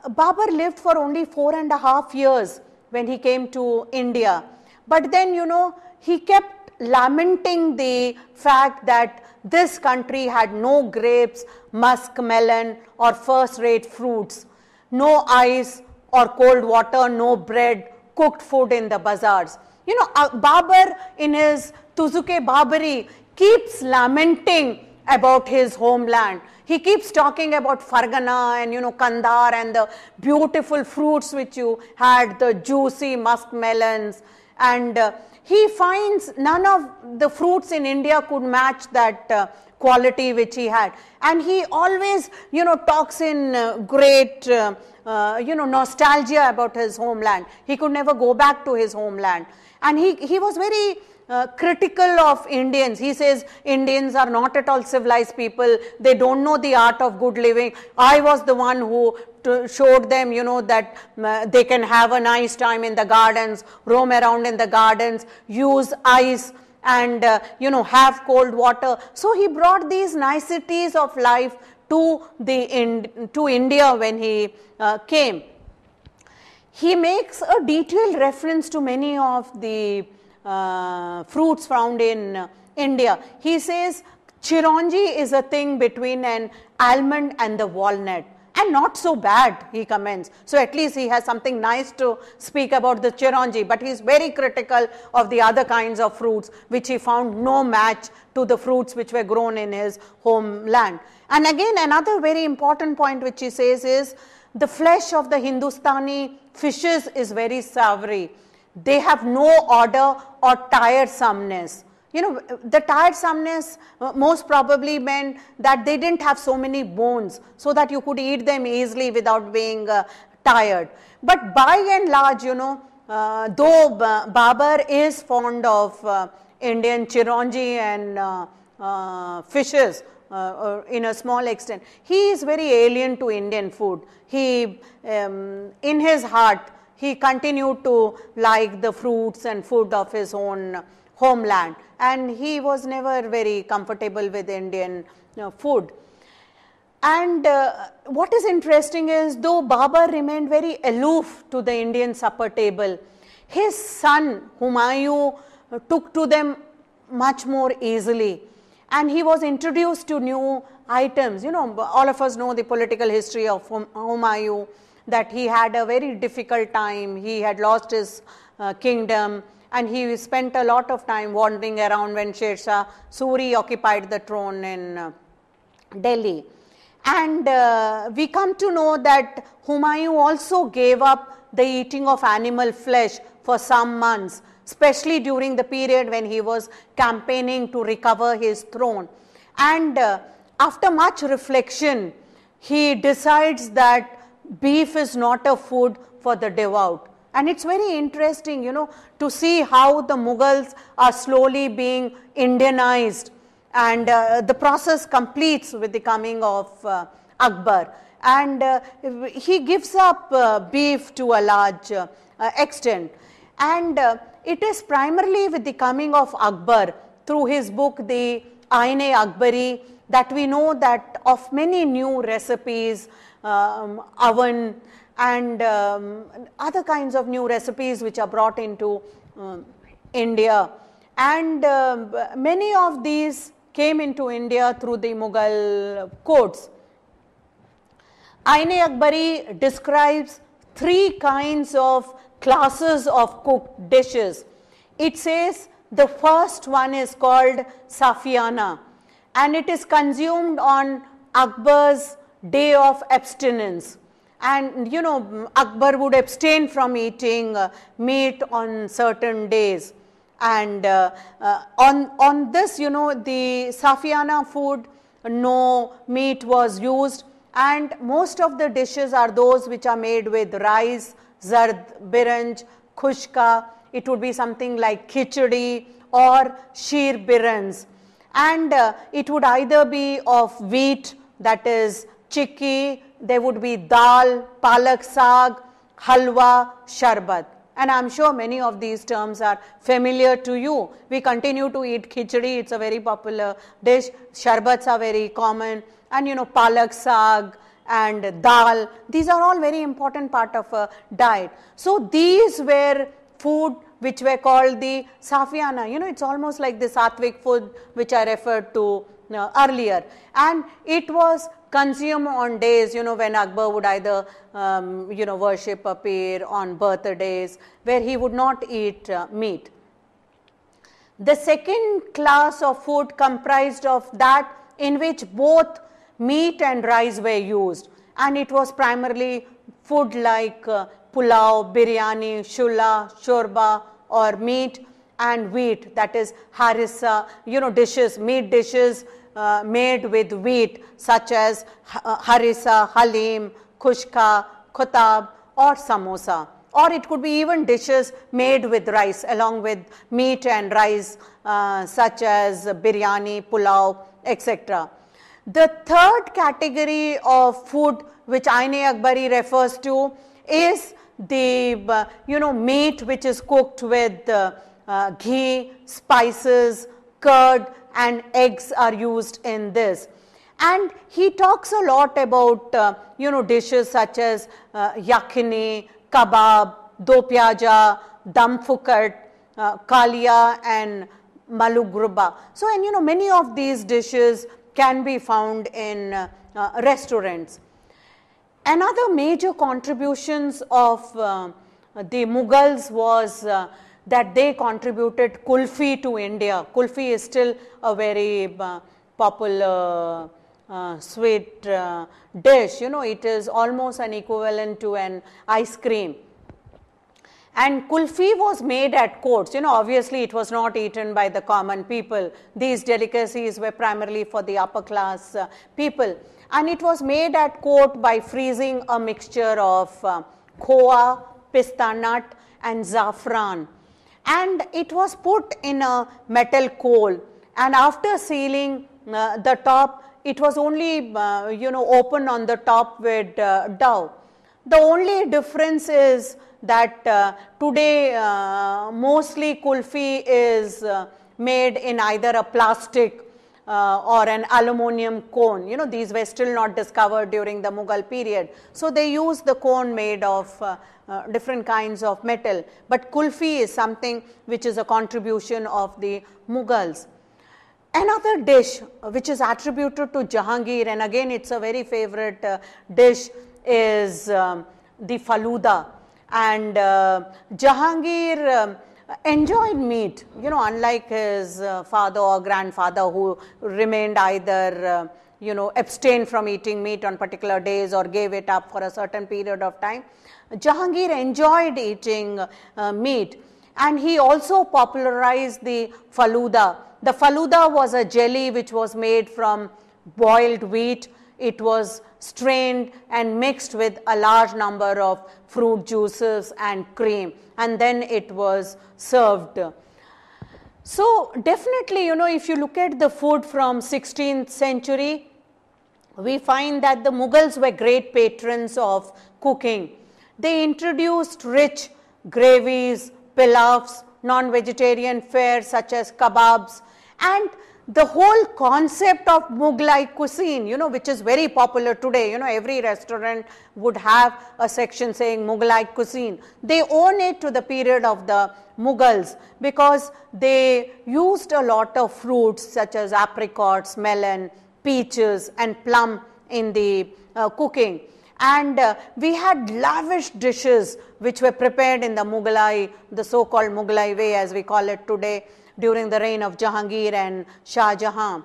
Babar lived for only 4.5 years when he came to India, but then, you know, he kept lamenting the fact that this country had no grapes, musk melon or first-rate fruits, no ice or cold water, no bread, cooked food in the bazaars. You know, Babar in his Tuzuke Babari keeps lamenting about his homeland. He keeps talking about Fargana and, you know, Kandar and the beautiful fruits which you had, the juicy musk melons, and he finds none of the fruits in India could match that quality which he had. And he always, talks in great, nostalgia about his homeland. He could never go back to his homeland. And he was very critical of Indians. He says Indians are not at all civilized people. They don't know the art of good living. I was the one who showed them, that they can have a nice time in the gardens, roam around in the gardens, use ice and, have cold water. So he brought these niceties of life to India when he came. He makes a detailed reference to many of the fruits found in India. He says chironji is a thing between an almond and the walnut, and not so bad, he comments. So at least he has something nice to speak about the chironji, but he is very critical of the other kinds of fruits which he found no match to the fruits which were grown in his homeland. And again, another very important point which he says is the flesh of the Hindustani fishes is very savory. They have no odor or tiresomeness. The tiresomeness most probably meant that they didn't have so many bones so that you could eat them easily without being tired. But by and large, though Babar is fond of Indian chironji and fishes in a small extent, he is very alien to Indian food. He, in his heart, he continued to like the fruits and food of his own homeland, and he was never very comfortable with Indian food. And what is interesting is, though Babar remained very aloof to the Indian supper table, his son Humayun took to them much more easily, and he was introduced to new items. All of us know the political history of Humayun, that he had a very difficult time. He had lost his kingdom, and he spent a lot of time wandering around when Sher Shah Suri occupied the throne in Delhi. And we come to know that Humayun also gave up the eating of animal flesh for some months, especially during the period when he was campaigning to recover his throne. And after much reflection, he decides that beef is not a food for the devout. And it's very interesting, to see how the Mughals are slowly being Indianized, and the process completes with the coming of Akbar. And he gives up beef to a large extent. And it is primarily with the coming of Akbar, through his book, the Aine-Akbari, that we know that of many new recipes, oven and other kinds of new recipes which are brought into India. And many of these came into India through the Mughal courts. Aine-Akbari describes 3 kinds of classes of cooked dishes. It says the first one is called safiana, and it is consumed on Akbar's day of abstinence. And Akbar would abstain from eating meat on certain days. And on this, the safiana food, no meat was used, and most of the dishes are those which are made with rice, zard, biranj, khushka. It would be something like khichdi or sheer birans. And it would either be of wheat, that is chikki, there would be dal, palak saag, halwa, sharbat. And I am sure many of these terms are familiar to you. We continue to eat khichdi, it's a very popular dish. Sharbats are very common, and palak saag and dal, these are all very important part of a diet. So these were food which were called the safiana. It's almost like the Satvic food which I referred to earlier. And it was consumed on days, when Akbar would either, worship a pir, on birthdays, where he would not eat meat. The second class of food comprised of that in which both meat and rice were used, and it was primarily food like pulao, biryani, shula, shorba, or meat and wheat, that is harissa, dishes, meat dishes made with wheat, such as harissa, halim, khushka, khutab or samosa. Or it could be even dishes made with rice along with meat and rice, such as biryani, pulao, etc. The third category of food which Ain-e-Akbari refers to is the meat which is cooked with ghee, spices, curd and eggs are used in this. And he talks a lot about dishes such as yakhini, kabab, do pyaja, dam fukat, kalia and malugruba. So, and many of these dishes can be found in restaurants. Another major contributions of the Mughals was that they contributed kulfi to India. Kulfi is still a very popular sweet dish. It is almost an equivalent to an ice cream. And kulfi was made at courts. Obviously it was not eaten by the common people. These delicacies were primarily for the upper class people. And it was made at court by freezing a mixture of khoa, pista nut and saffron. And it was put in a metal coal, and after sealing the top, it was only open on the top with dough. The only difference is that today mostly kulfi is made in either a plastic or an aluminum cone. These were still not discovered during the Mughal period. So they used the cone made of different kinds of metal. But kulfi is something which is a contribution of the Mughals. Another dish which is attributed to Jahangir, and again it's a very favorite dish, is the Falooda. And Jahangir enjoyed meat, unlike his father or grandfather who remained either, abstained from eating meat on particular days or gave it up for a certain period of time. Jahangir enjoyed eating meat, and he also popularized the Falooda. The Falooda was a jelly which was made from boiled wheat. It was strained and mixed with a large number of fruit juices and cream, and then it was served. So definitely, if you look at the food from 16th century, we find that the Mughals were great patrons of cooking. They introduced rich gravies, pilafs, non-vegetarian fare such as kebabs, and the whole concept of Mughlai cuisine, which is very popular today. Every restaurant would have a section saying Mughlai cuisine. They own it to the period of the Mughals because they used a lot of fruits such as apricots, melon, peaches and plum in the cooking. And we had lavish dishes which were prepared in the Mughlai, the so-called Mughlai way as we call it today, during the reign of Jahangir and Shah Jahan.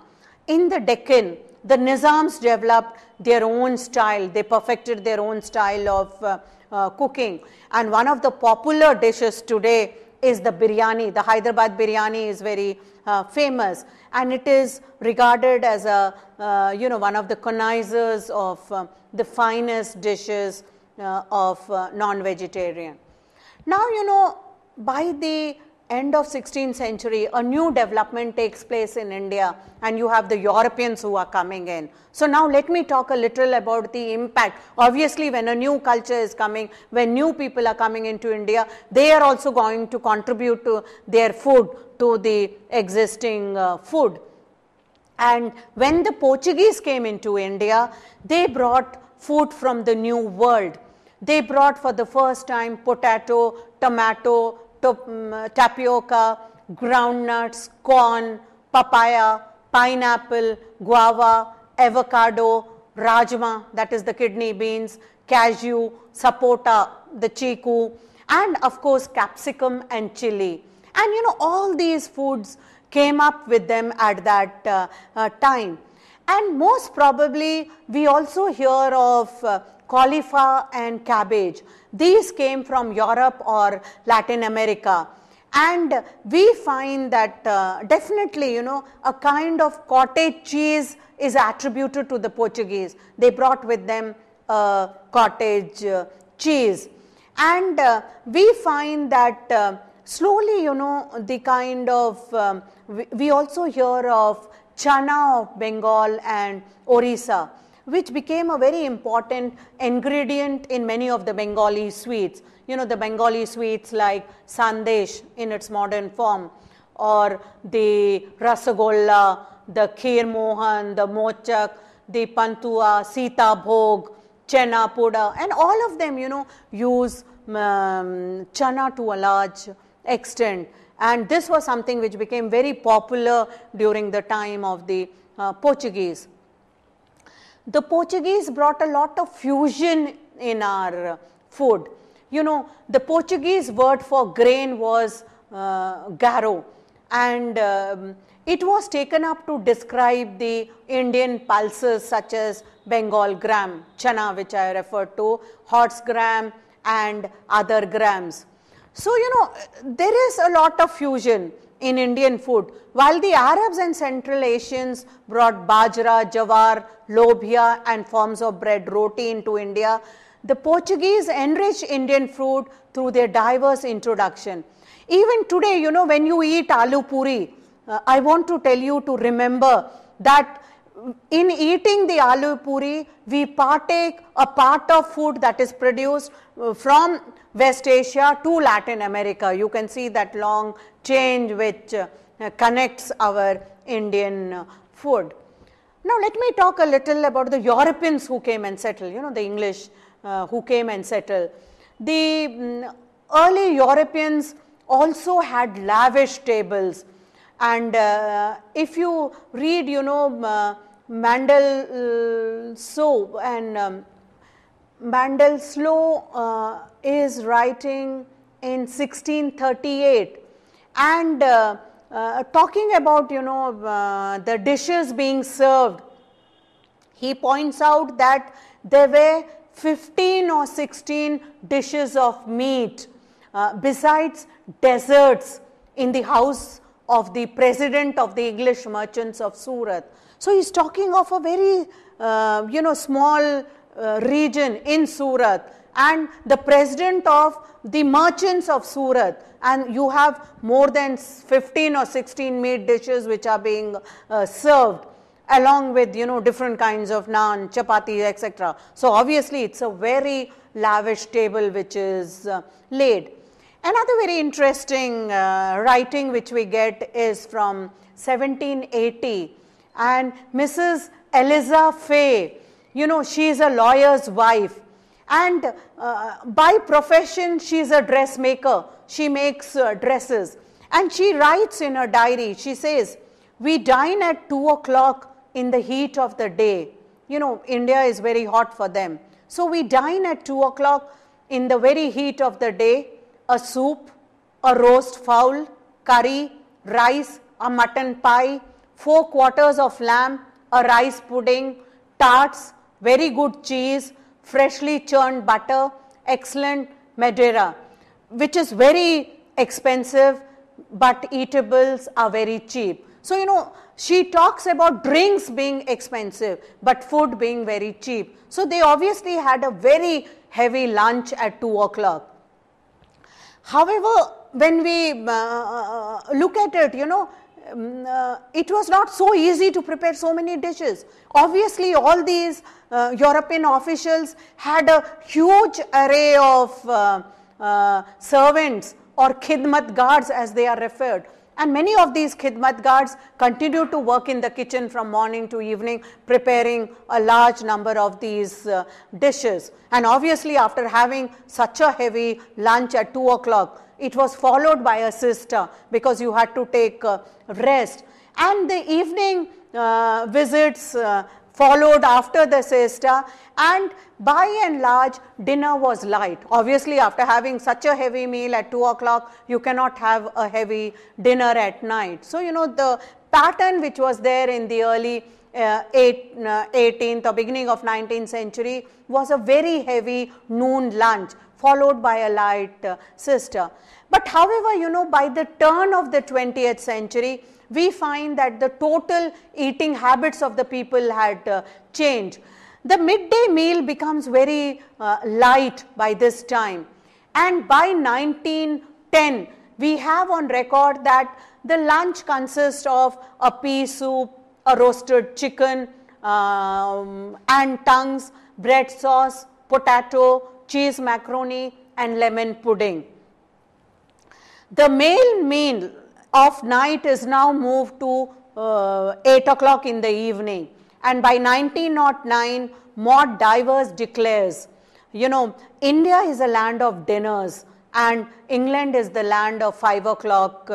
In the Deccan, the Nizams developed their own style. They perfected their own style of cooking. And one of the popular dishes today is the biryani. The Hyderabad biryani is very famous, and it is regarded as a one of the connoisseurs of the finest dishes of non-vegetarian. Now, by the end of 16th century, a new development takes place in India, and you have the Europeans who are coming in. So now let me talk a little about the impact. Obviously, when a new culture is coming, when new people are coming into India, they are also going to contribute to their food, to the existing food. And when the Portuguese came into India, they brought food from the new world. They brought for the first time potato, tomato, tapioca, groundnuts, corn, papaya, pineapple, guava, avocado, rajma, that is the kidney beans, cashew, sapota, the chiku, and of course capsicum and chili. And all these foods came up with them at that time. And most probably we also hear of cauliflower and cabbage. These came from Europe or Latin America, And we find that definitely, you know, a kind of cottage cheese is attributed to the Portuguese. They brought with them cottage cheese. And we find that slowly, you know, the kind of, we also hear of chana of Bengal and Orissa, which became a very important ingredient in many of the Bengali sweets. You know, the Bengali sweets like sandesh in its modern form, or the rasagolla, the kheer mohan, the mochak, the pantua, sita bhog, chena puda, and all of them, you know, use chana to a large extent. And this was something which became very popular during the time of the Portuguese. The Portuguese brought a lot of fusion in our food. You know, the Portuguese word for grain was garo, and it was taken up to describe the Indian pulses such as Bengal gram, chana, which I referred to, horse gram and other grams. So, you know, there is a lot of fusion in Indian food. While the Arabs and Central Asians brought bajra, jawar, lobia and forms of bread, roti into India, the Portuguese enriched Indian food through their diverse introduction. Even today, you know, when you eat aloo puri, I want to tell you to remember that in eating the aloo puri, we partake a part of food that is produced from West Asia to Latin America. You can see that long chain which connects our Indian food. Now, let me talk a little about the Europeans who came and settled, you know, the English who came and settled. The early Europeans also had lavish tables, and if you read, you know, Mandelsloh and Mandelsloh is writing in 1638, and talking about, you know, the dishes being served, he points out that there were 15 or 16 dishes of meat besides desserts in the house of the president of the English merchants of Surat. So he's talking of a very you know, small region in Surat, and the president of the merchants of Surat, and you have more than 15 or 16 meat dishes which are being served, along with, you know, different kinds of naan, chapati, etc. So obviously it's a very lavish table which is laid. Another very interesting writing which we get is from 1780, and Mrs. Eliza Fay, you know, she is a lawyer's wife, and by profession she is a dressmaker. She makes dresses, and she writes in her diary, she says, "We dine at 2 o'clock in the heat of the day." You know, India is very hot for them. So we dine at 2 o'clock in the very heat of the day, a soup, a roast fowl, curry, rice, a mutton pie, 4 quarters of lamb, a rice pudding, tarts, very good cheese, freshly churned butter, excellent Madeira, which is very expensive, but eatables are very cheap. So, you know, she talks about drinks being expensive, but food being very cheap. So they obviously had a very heavy lunch at 2 o'clock. However, when we look at it, you know, it was not so easy to prepare so many dishes. Obviously, all these European officials had a huge array of servants or khidmat guards, as they are referred. And many of these khidmat guards continue to work in the kitchen from morning to evening, preparing a large number of these dishes. And obviously, after having such a heavy lunch at 2 o'clock, it was followed by a siesta, because you had to take rest. And the evening visits followed after the siesta, and by and large dinner was light. Obviously, after having such a heavy meal at 2 o'clock, you cannot have a heavy dinner at night. So, you know, the pattern which was there in the early 18th or beginning of 19th century was a very heavy noon lunch, followed by a light sister. But however, you know, by the turn of the 20th century, we find that the total eating habits of the people had changed. The midday meal becomes very light by this time, and by 1910 we have on record that the lunch consists of a pea soup, a roasted chicken and tongues, bread sauce, potato, cheese macaroni and lemon pudding. The male meal of night is now moved to 8 o'clock in the evening, and by 1909 Maud Divers declares, you know, India is a land of dinners and England is the land of 5 o'clock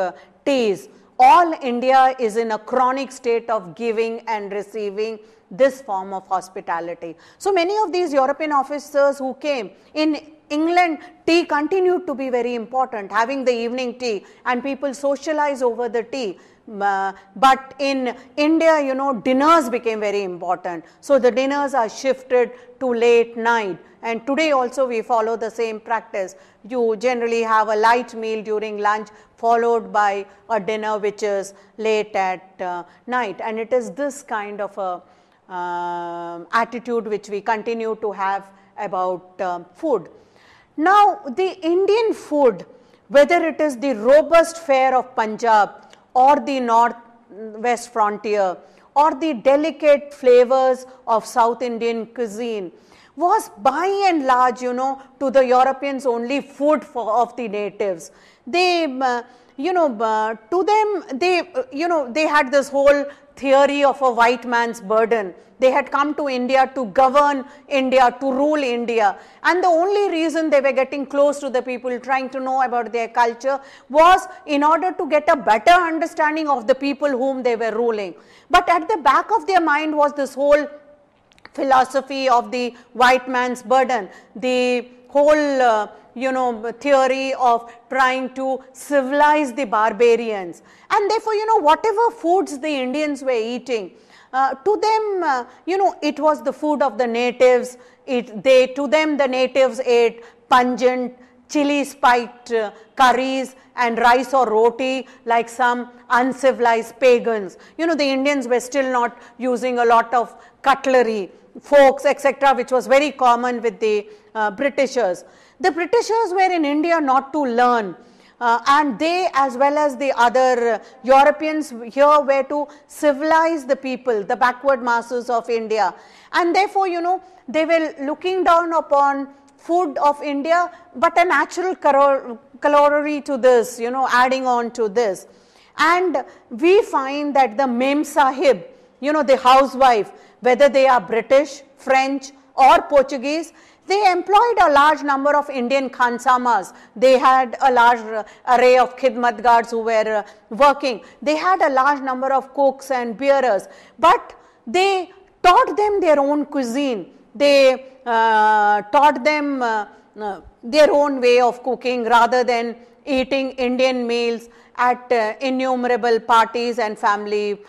teas. All India is in a chronic state of giving and receiving this form of hospitality. So many of these European officers who came, in England tea continued to be very important, having the evening tea, and people socialize over the tea. But in India, you know, dinners became very important. So the dinners are shifted to late night, and today also we follow the same practice. You generally have a light meal during lunch followed by a dinner which is late at night, and it is this kind of a attitude which we continue to have about food. Now the Indian food, whether it is the robust fare of Punjab or the northwest frontier or the delicate flavors of South Indian cuisine, was by and large, you know, to the Europeans only food of the natives. They, you know, to them, they, you know, they had this whole theory of a white man's burden. They had come to India to govern India, to rule India, and the only reason they were getting close to the people, trying to know about their culture, was in order to get a better understanding of the people whom they were ruling. But at the back of their mind was this whole philosophy of the white man's burden, the whole you know, theory of trying to civilize the barbarians. And therefore, you know, whatever foods the Indians were eating, to them, you know, it was the food of the natives. To them, the natives ate pungent, chili spiked curries and rice or roti like some uncivilized pagans. You know, the Indians were still not using a lot of cutlery, forks, etc., which was very common with the Britishers. The Britishers were in India not to learn, and they, as well as the other Europeans here, were to civilize the people, the backward masses of India. And therefore, you know, they were looking down upon food of India, but a natural corollary to this, you know, adding on to this. And we find that the Mem Sahib, you know, the housewife, whether they are British, French or Portuguese, they employed a large number of Indian khansamas. They had a large array of khidmat guards who were working. They had a large number of cooks and bearers, but they taught them their own cuisine. They taught them their own way of cooking rather than eating Indian meals at innumerable parties and family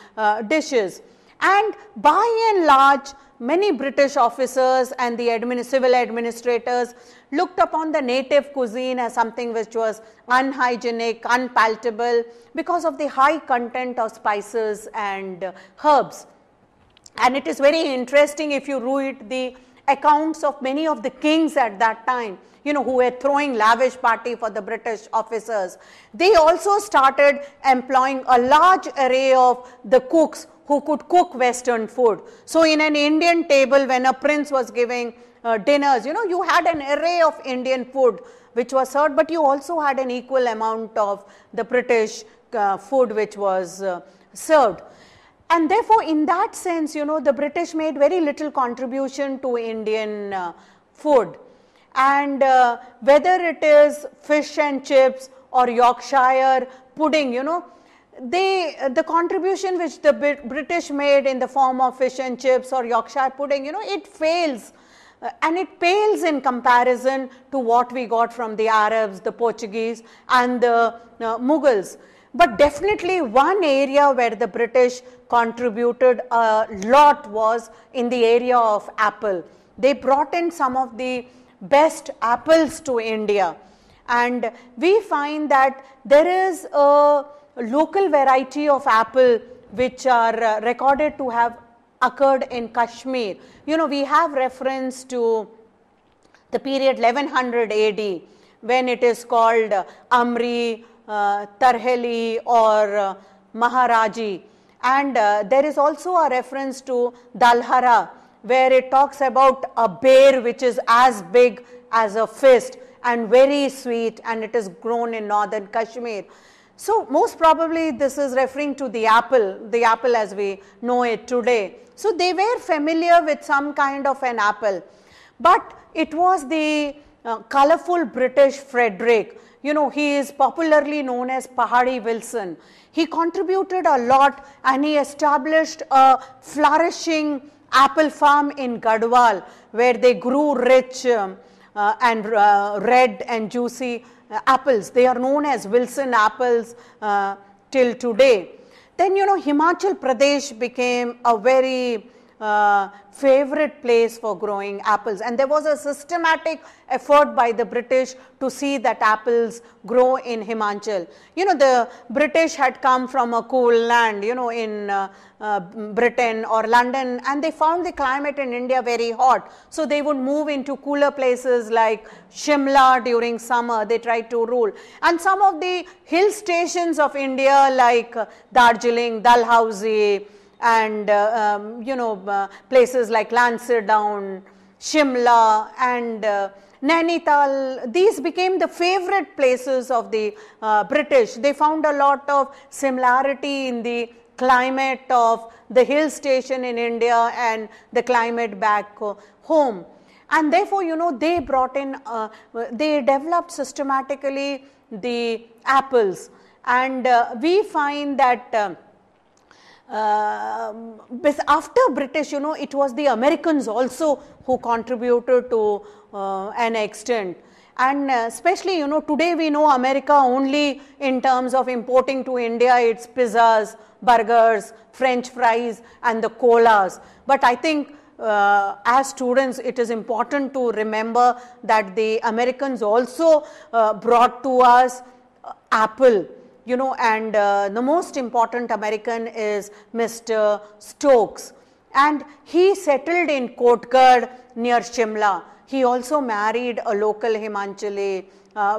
dishes. And by and large, many British officers and the civil administrators looked upon the native cuisine as something which was unhygienic, unpalatable, because of the high content of spices and herbs. And it is very interesting if you read the accounts of many of the kings at that time, you know, who were throwing lavish party for the British officers. They also started employing a large array of the cooks who could cook Western food. So in an Indian table, when a prince was giving dinners, you know, you had an array of Indian food which was served, but you also had an equal amount of the British food which was served. And therefore, in that sense, you know, the British made very little contribution to Indian food. And whether it is fish and chips or Yorkshire pudding, you know, the contribution which the British made in the form of fish and chips or Yorkshire pudding, you know, it fails and it pales in comparison to what we got from the Arabs, the Portuguese and the Mughals. But definitely one area where the British contributed a lot was in the area of apple. They brought in some of the best apples to India. And we find that there is a local variety of apple which are recorded to have occurred in Kashmir. We have reference to the period 1100 AD when it is called Amri, Tarheli or Maharaji. And there is also a reference to Dalhara where it talks about a bear which is as big as a fist and very sweet, and it is grown in northern Kashmir. So most probably this is referring to the apple as we know it today. So they were familiar with some kind of an apple, but it was the colorful British Frederick. He is popularly known as Pahadi Wilson. He contributed a lot and he established a flourishing apple farm in Gadwal where they grew rich and red and juicy apples. They are known as Wilson apples till today. Then Himachal Pradesh became a very favorite place for growing apples, and there was a systematic effort by the British to see that apples grow in Himachal. The British had come from a cool land, in Britain or London, and they found the climate in India very hot. So they would move into cooler places like Shimla during summer. They tried to rule. And some of the hill stations of India like Darjeeling, Dalhousie, and places like Lansdowne, Shimla and Nainital, these became the favorite places of the British. They found a lot of similarity in the climate of the hill station in India and the climate back home. And therefore, they brought in, they developed systematically the apples. And we find that after British, it was the Americans also who contributed to an extent. And especially, today we know America only in terms of importing to India its pizzas, burgers, French fries and the colas. But I think as students, it is important to remember that the Americans also brought to us apple. And the most important American is Mr. Stokes, and he settled in Kotkar near Shimla. He also married a local Himachali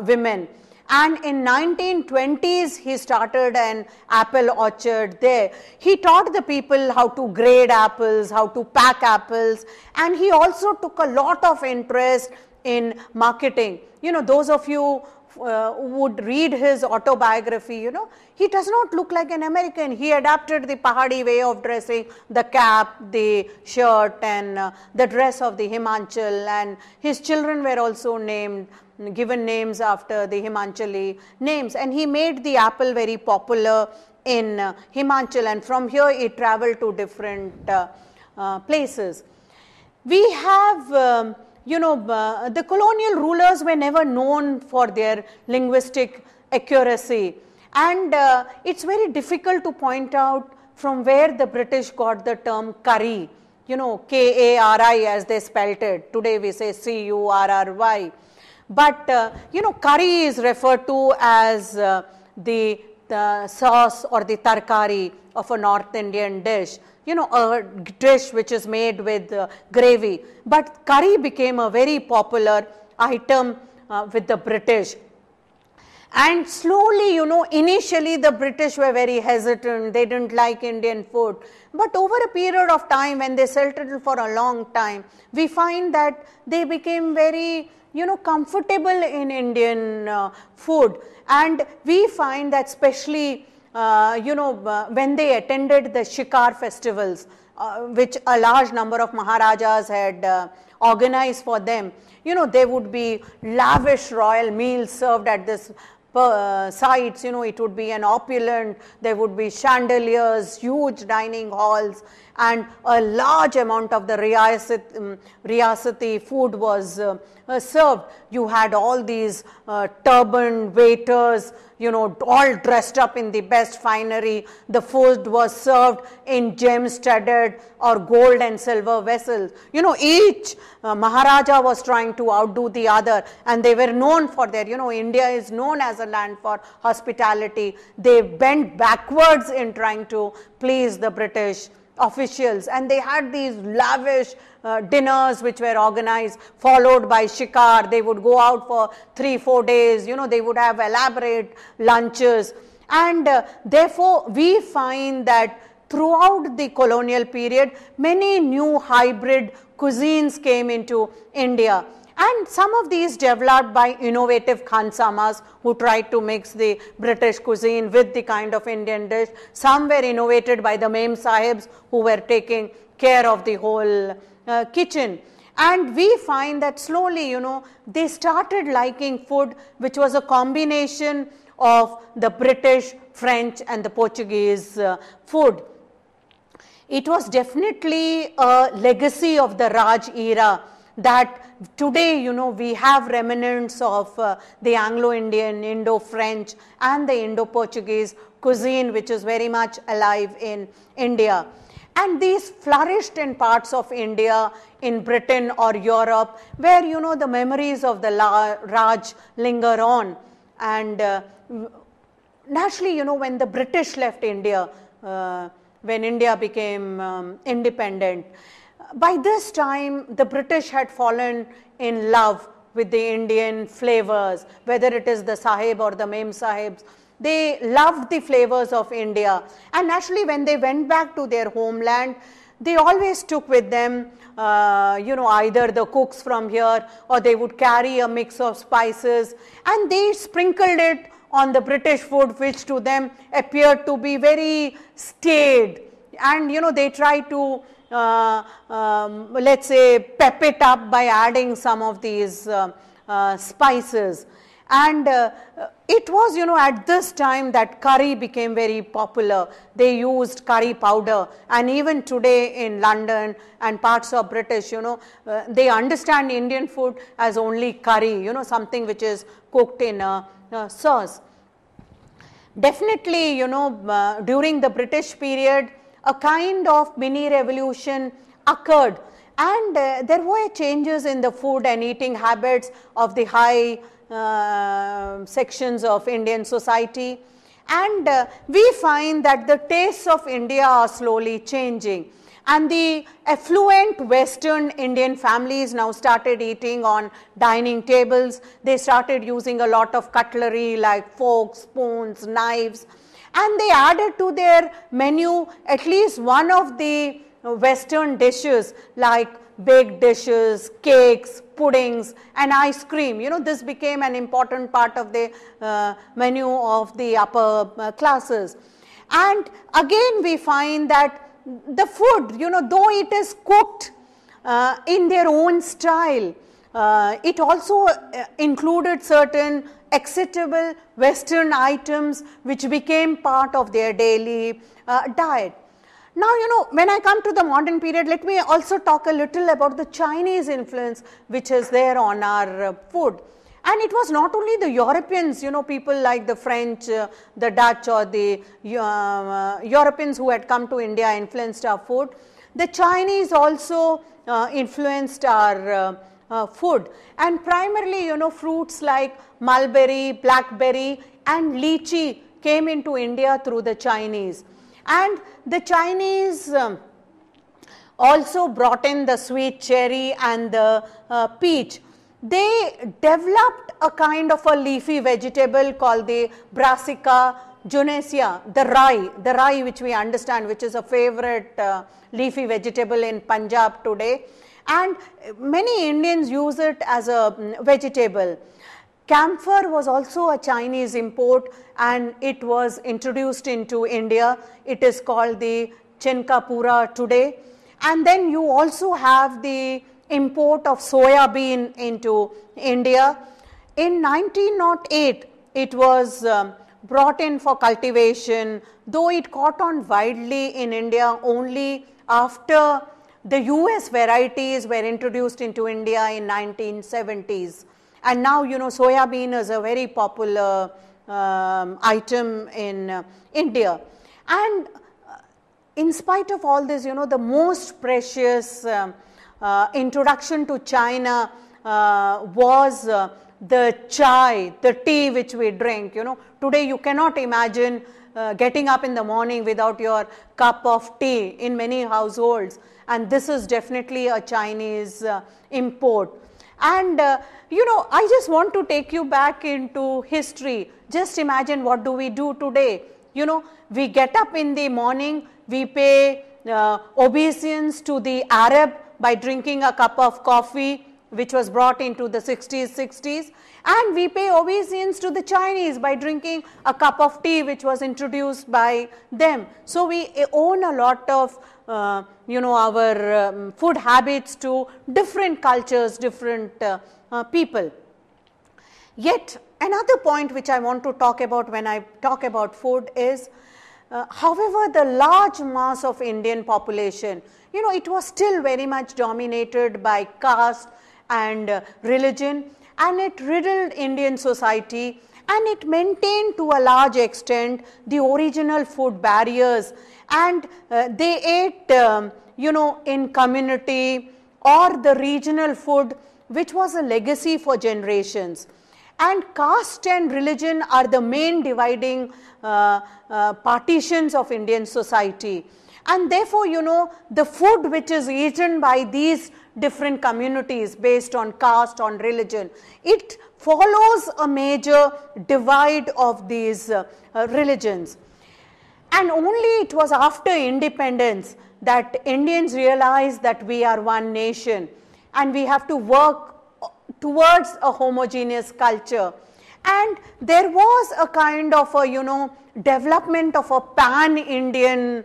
women, and in 1920s he started an apple orchard there. He taught the people how to grade apples, how to pack apples, and he also took a lot of interest in marketing. Those of you would read his autobiography, he does not look like an American. He adapted the Pahadi way of dressing, the cap, the shirt and the dress of the Himachal, and his children were also given names after the Himachali names, and he made the apple very popular in Himachal, and from here it traveled to different places. We have the colonial rulers were never known for their linguistic accuracy, and it's very difficult to point out from where the British got the term curry, K-A-R-I as they spelt it. Today we say C-U-R-R-Y. But, curry is referred to as the sauce or the tarkari of a North Indian dish. A dish which is made with gravy. But curry became a very popular item with the British. And slowly, initially the British were very hesitant. They didn't like Indian food. But over a period of time, when they settled for a long time, we find that they became very comfortable in Indian food. And we find that especially when they attended the Shikar festivals, which a large number of Maharajas had organized for them, there would be lavish royal meals served at this sites, it would be an opulent, there would be chandeliers, huge dining halls, and a large amount of the riyasati food was served. You had all these turbaned waiters, you know, all dressed up in the best finery. The food was served in gem-studded or gold and silver vessels. You know, each Maharaja was trying to outdo the other, and they were known for their, you know, India is known as a land for hospitality. They bent backwards in trying to please the British officials, and they had these lavish dinners which were organized, followed by shikar. They would go out for 3-4 days, you know, they would have elaborate lunches, and therefore we find that throughout the colonial period many new hybrid cuisines came into India. And some of these developed by innovative Khansamas who tried to mix the British cuisine with the kind of Indian dish. Some were innovated by the Mem Sahibs who were taking care of the whole kitchen. And we find that slowly, you know, they started liking food which was a combination of the British, French and the Portuguese food. It was definitely a legacy of the Raj era that today, you know, we have remnants of the Anglo-Indian, Indo-French and the Indo-Portuguese cuisine which is very much alive in India. And these flourished in parts of India, in Britain or Europe, where, you know, the memories of the Raj linger on. And naturally, you know, when the British left India, when India became independent, by this time the British had fallen in love with the Indian flavors, whether it is the Sahib or the Mem Sahibs. They loved the flavors of India, and naturally when they went back to their homeland, they always took with them you know, either the cooks from here or they would carry a mix of spices, and they sprinkled it on the British food which to them appeared to be very staid, and you know, they tried to let's say pep it up by adding some of these spices. And it was, you know, at this time that curry became very popular. They used curry powder, and even today in London and parts of British, you know, they understand Indian food as only curry, you know, something which is cooked in a sauce. Definitely, you know, during the British period, a kind of mini revolution occurred, and there were changes in the food and eating habits of the high sections of Indian society, and we find that the tastes of India are slowly changing, and the affluent Western Indian families now started eating on dining tables. They started using a lot of cutlery like forks, spoons, knives, and they added to their menu at least one of the Western dishes like baked dishes, cakes, puddings and ice cream. You know, this became an important part of the menu of the upper classes. And again we find that the food, you know, though it is cooked in their own style, it also included certain acceptable Western items which became part of their daily diet. Now, you know, when I come to the modern period, let me also talk a little about the Chinese influence which is there on our food. And it was not only the Europeans, you know, people like the French, the Dutch or the Europeans who had come to India influenced our food. The Chinese also influenced our food, and primarily, you know, fruits like mulberry, blackberry and lychee came into India through the Chinese. And the Chinese also brought in the sweet cherry and the peach. They developed a kind of a leafy vegetable called the Brassica junecia, the rye which we understand, which is a favorite leafy vegetable in Punjab today, and many Indians use it as a vegetable. Camphor was also a Chinese import, and it was introduced into India. It is called the Chinkapura today. And then you also have the import of soya bean into India. In 1908, it was brought in for cultivation, though it caught on widely in India only after the US varieties were introduced into India in 1970s. And now, you know, soya bean is a very popular item in India. And in spite of all this, you know, the most precious introduction to China was the chai, the tea which we drink. You know, today you cannot imagine getting up in the morning without your cup of tea in many households, and this is definitely a Chinese import. And you know, I just want to take you back into history. Just imagine, what do we do today? You know, we get up in the morning, we pay obeisance to the Arab by drinking a cup of coffee which was brought into the 60s, and we pay obeisance to the Chinese by drinking a cup of tea which was introduced by them. So we own a lot of you know, our food habits to different cultures, different people. Yet another point which I want to talk about when I talk about food is, however, the large mass of Indian population, you know, it was still very much dominated by caste and religion, and it riddled Indian society, and it maintained to a large extent the original food barriers, and they ate you know, in community or the regional food which was a legacy for generations. And caste and religion are the main dividing partitions of Indian society, and therefore, you know, the food which is eaten by these different communities based on caste, on religion, it follows a major divide of these religions. And only it was after independence that Indians realized that we are one nation and we have to work towards a homogeneous culture. And there was a kind of a, you know, development of a pan-Indian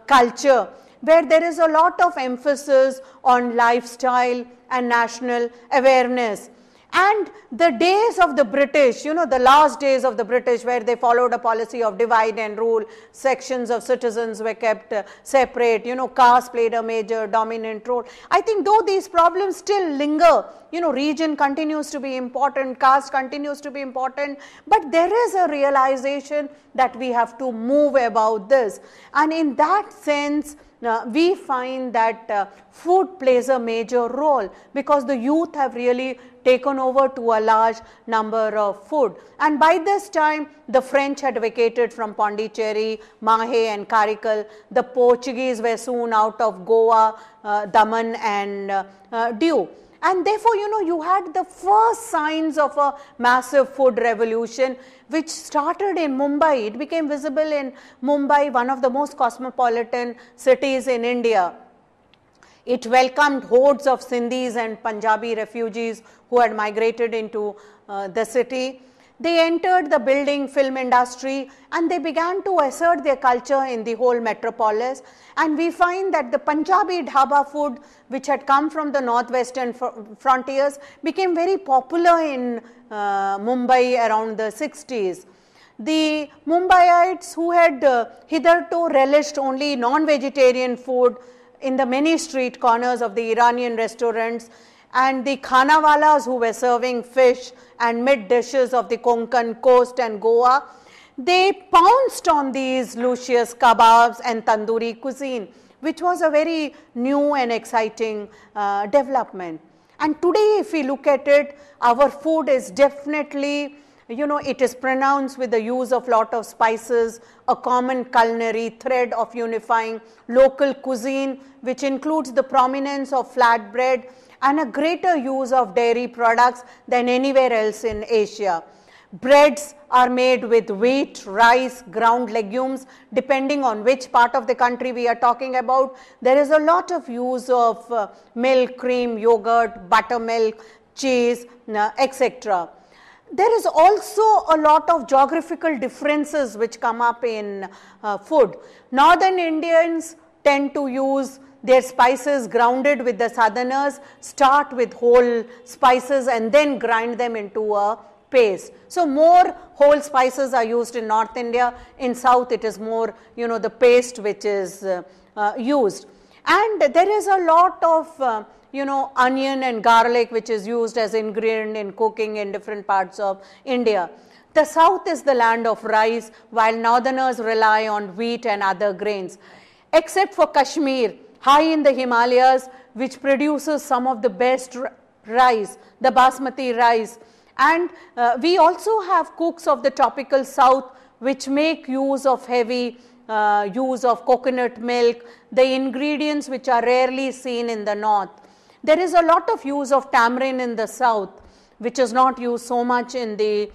culture, where there is a lot of emphasis on lifestyle and national awareness. And the days of the British, you know, the last days of the British, where they followed a policy of divide and rule, sections of citizens were kept separate, you know, caste played a major dominant role. I think though these problems still linger, you know, region continues to be important, caste continues to be important, but there is a realization that we have to move about this. And in that sense, we find that food plays a major role, because the youth have really taken over to a large number of food. And by this time, the French had vacated from Pondicherry, Mahe and Karikal. The Portuguese were soon out of Goa, Daman and Diu. And therefore, you know, you had the first signs of a massive food revolution which started in Mumbai. It became visible in Mumbai, one of the most cosmopolitan cities in India. It welcomed hordes of Sindhis and Punjabi refugees who had migrated into the city. They entered the building film industry and they began to assert their culture in the whole metropolis. And we find that the Punjabi dhaba food, which had come from the northwestern frontiers, became very popular in Mumbai around the 60s. The Mumbaiites, who had hitherto relished only non-vegetarian food in the many street corners of the Iranian restaurants, and the khanawalas who were serving fish and mid dishes of the Konkan coast and Goa, they pounced on these luscious kebabs and tandoori cuisine, which was a very new and exciting development. And today, if we look at it, our food is definitely, you know, it is pronounced with the use of lot of spices, a common culinary thread of unifying local cuisine, which includes the prominence of flatbread and a greater use of dairy products than anywhere else in Asia. Breads are made with wheat, rice, ground legumes, depending on which part of the country we are talking about. There is a lot of use of milk, cream, yogurt, buttermilk, cheese, etc. There is also a lot of geographical differences which come up in food. Northern Indians tend to use their spices grounded with the southerners, start with whole spices and then grind them into a paste. So more whole spices are used in North India. In South it is more, you know, the paste which is used. And there is a lot of you know, onion and garlic which is used as ingredient in cooking in different parts of India. The South is the land of rice, while Northerners rely on wheat and other grains. Except for Kashmir, high in the Himalayas, which produces some of the best rice, the basmati rice. And we also have cooks of the tropical South which make use of heavy use of coconut milk, the ingredients which are rarely seen in the North. There is a lot of use of tamarind in the South, which is not used so much in the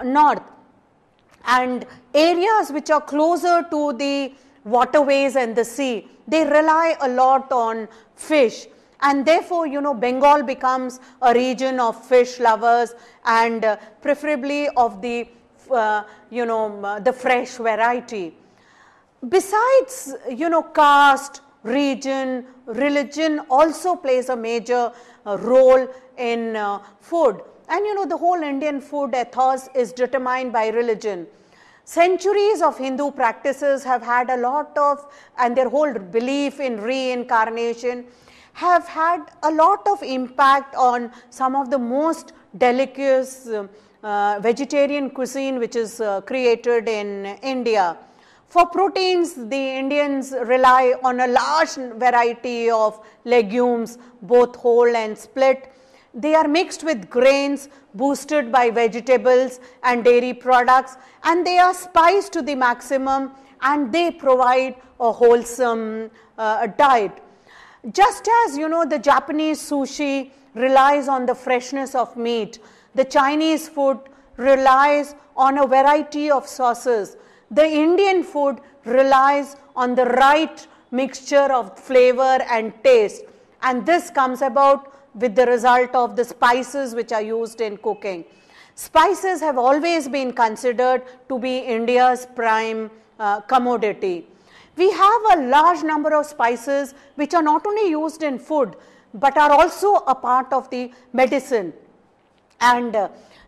North. And areas which are closer to the waterways and the sea, they rely a lot on fish. And therefore, you know, Bengal becomes a region of fish lovers and preferably of the, you know, the fresh variety. Besides, you know, caste, region, religion also plays a major role in food. And you know, the whole Indian food ethos is determined by religion. Centuries of Hindu practices have had a lot of, and their whole belief in reincarnation have had a lot of impact on some of the most delicacies vegetarian cuisine which is created in India. For proteins, the Indians rely on a large variety of legumes, both whole and split. They are mixed with grains, boosted by vegetables and dairy products, and they are spiced to the maximum, and they provide a wholesome diet. Just as, you know, the Japanese sushi relies on the freshness of meat, the Chinese food relies on a variety of sauces. The Indian food relies on the right mixture of flavor and taste, and this comes about with the result of the spices which are used in cooking. Spices have always been considered to be India's prime commodity. We have a large number of spices which are not only used in food but are also a part of the medicine, and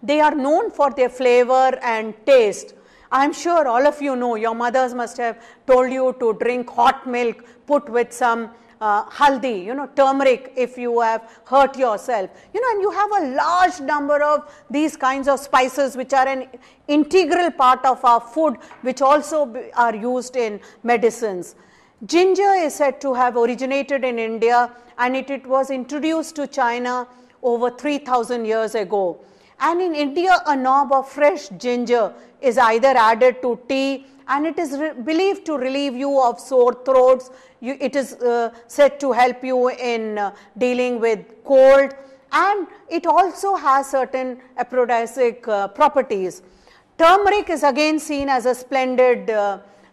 they are known for their flavor and taste. I am sure all of you know, your mothers must have told you to drink hot milk put with some haldi, you know, turmeric if you have hurt yourself. You know, and you have a large number of these kinds of spices which are an integral part of our food, which also are used in medicines. Ginger is said to have originated in India, and it was introduced to China over 3,000 years ago. And in India, a knob of fresh ginger is either added to tea, and it is believed to relieve you of sore throats. It is said to help you in dealing with cold, and it also has certain aphrodisiac properties. Turmeric is again seen as a splendid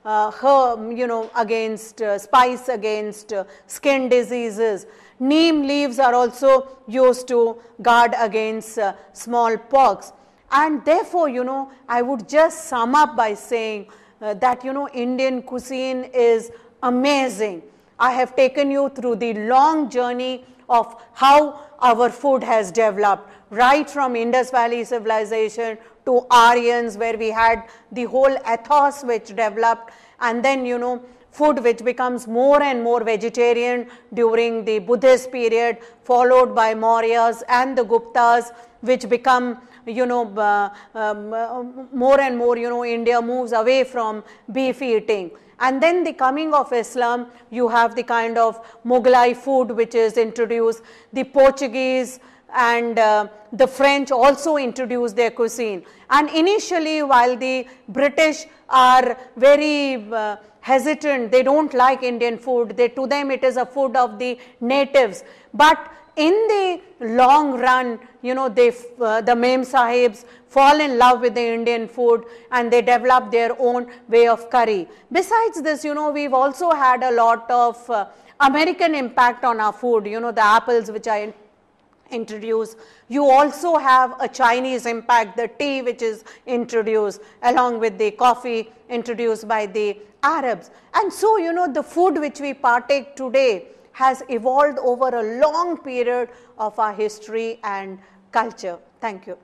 herb, you know, against spice against skin diseases. Neem leaves are also used to guard against smallpox, and therefore, you know, I would just sum up by saying that, you know, Indian cuisine is amazing. I have taken you through the long journey of how our food has developed, right from Indus Valley civilization to Aryans, where we had the whole ethos which developed, and then, you know, food which becomes more and more vegetarian during the Buddhist period, followed by Mauryas and the Guptas, which become, you know, more and more, you know, India moves away from beef eating. And then the coming of Islam, you have the kind of Mughlai food which is introduced. The Portuguese and the French also introduced their cuisine. And initially, while the British are very hesitant, they don't like Indian food, to them it is a food of the natives. But in the long run, you know, the Mem Sahibs fall in love with the Indian food, and they develop their own way of curry. Besides this, you know, we've also had a lot of American impact on our food, you know, the apples which I introduced. You also have a Chinese impact, the tea which is introduced, along with the coffee introduced by the Arabs. And so, you know, the food which we partake today has evolved over a long period of our history and culture. Thank you.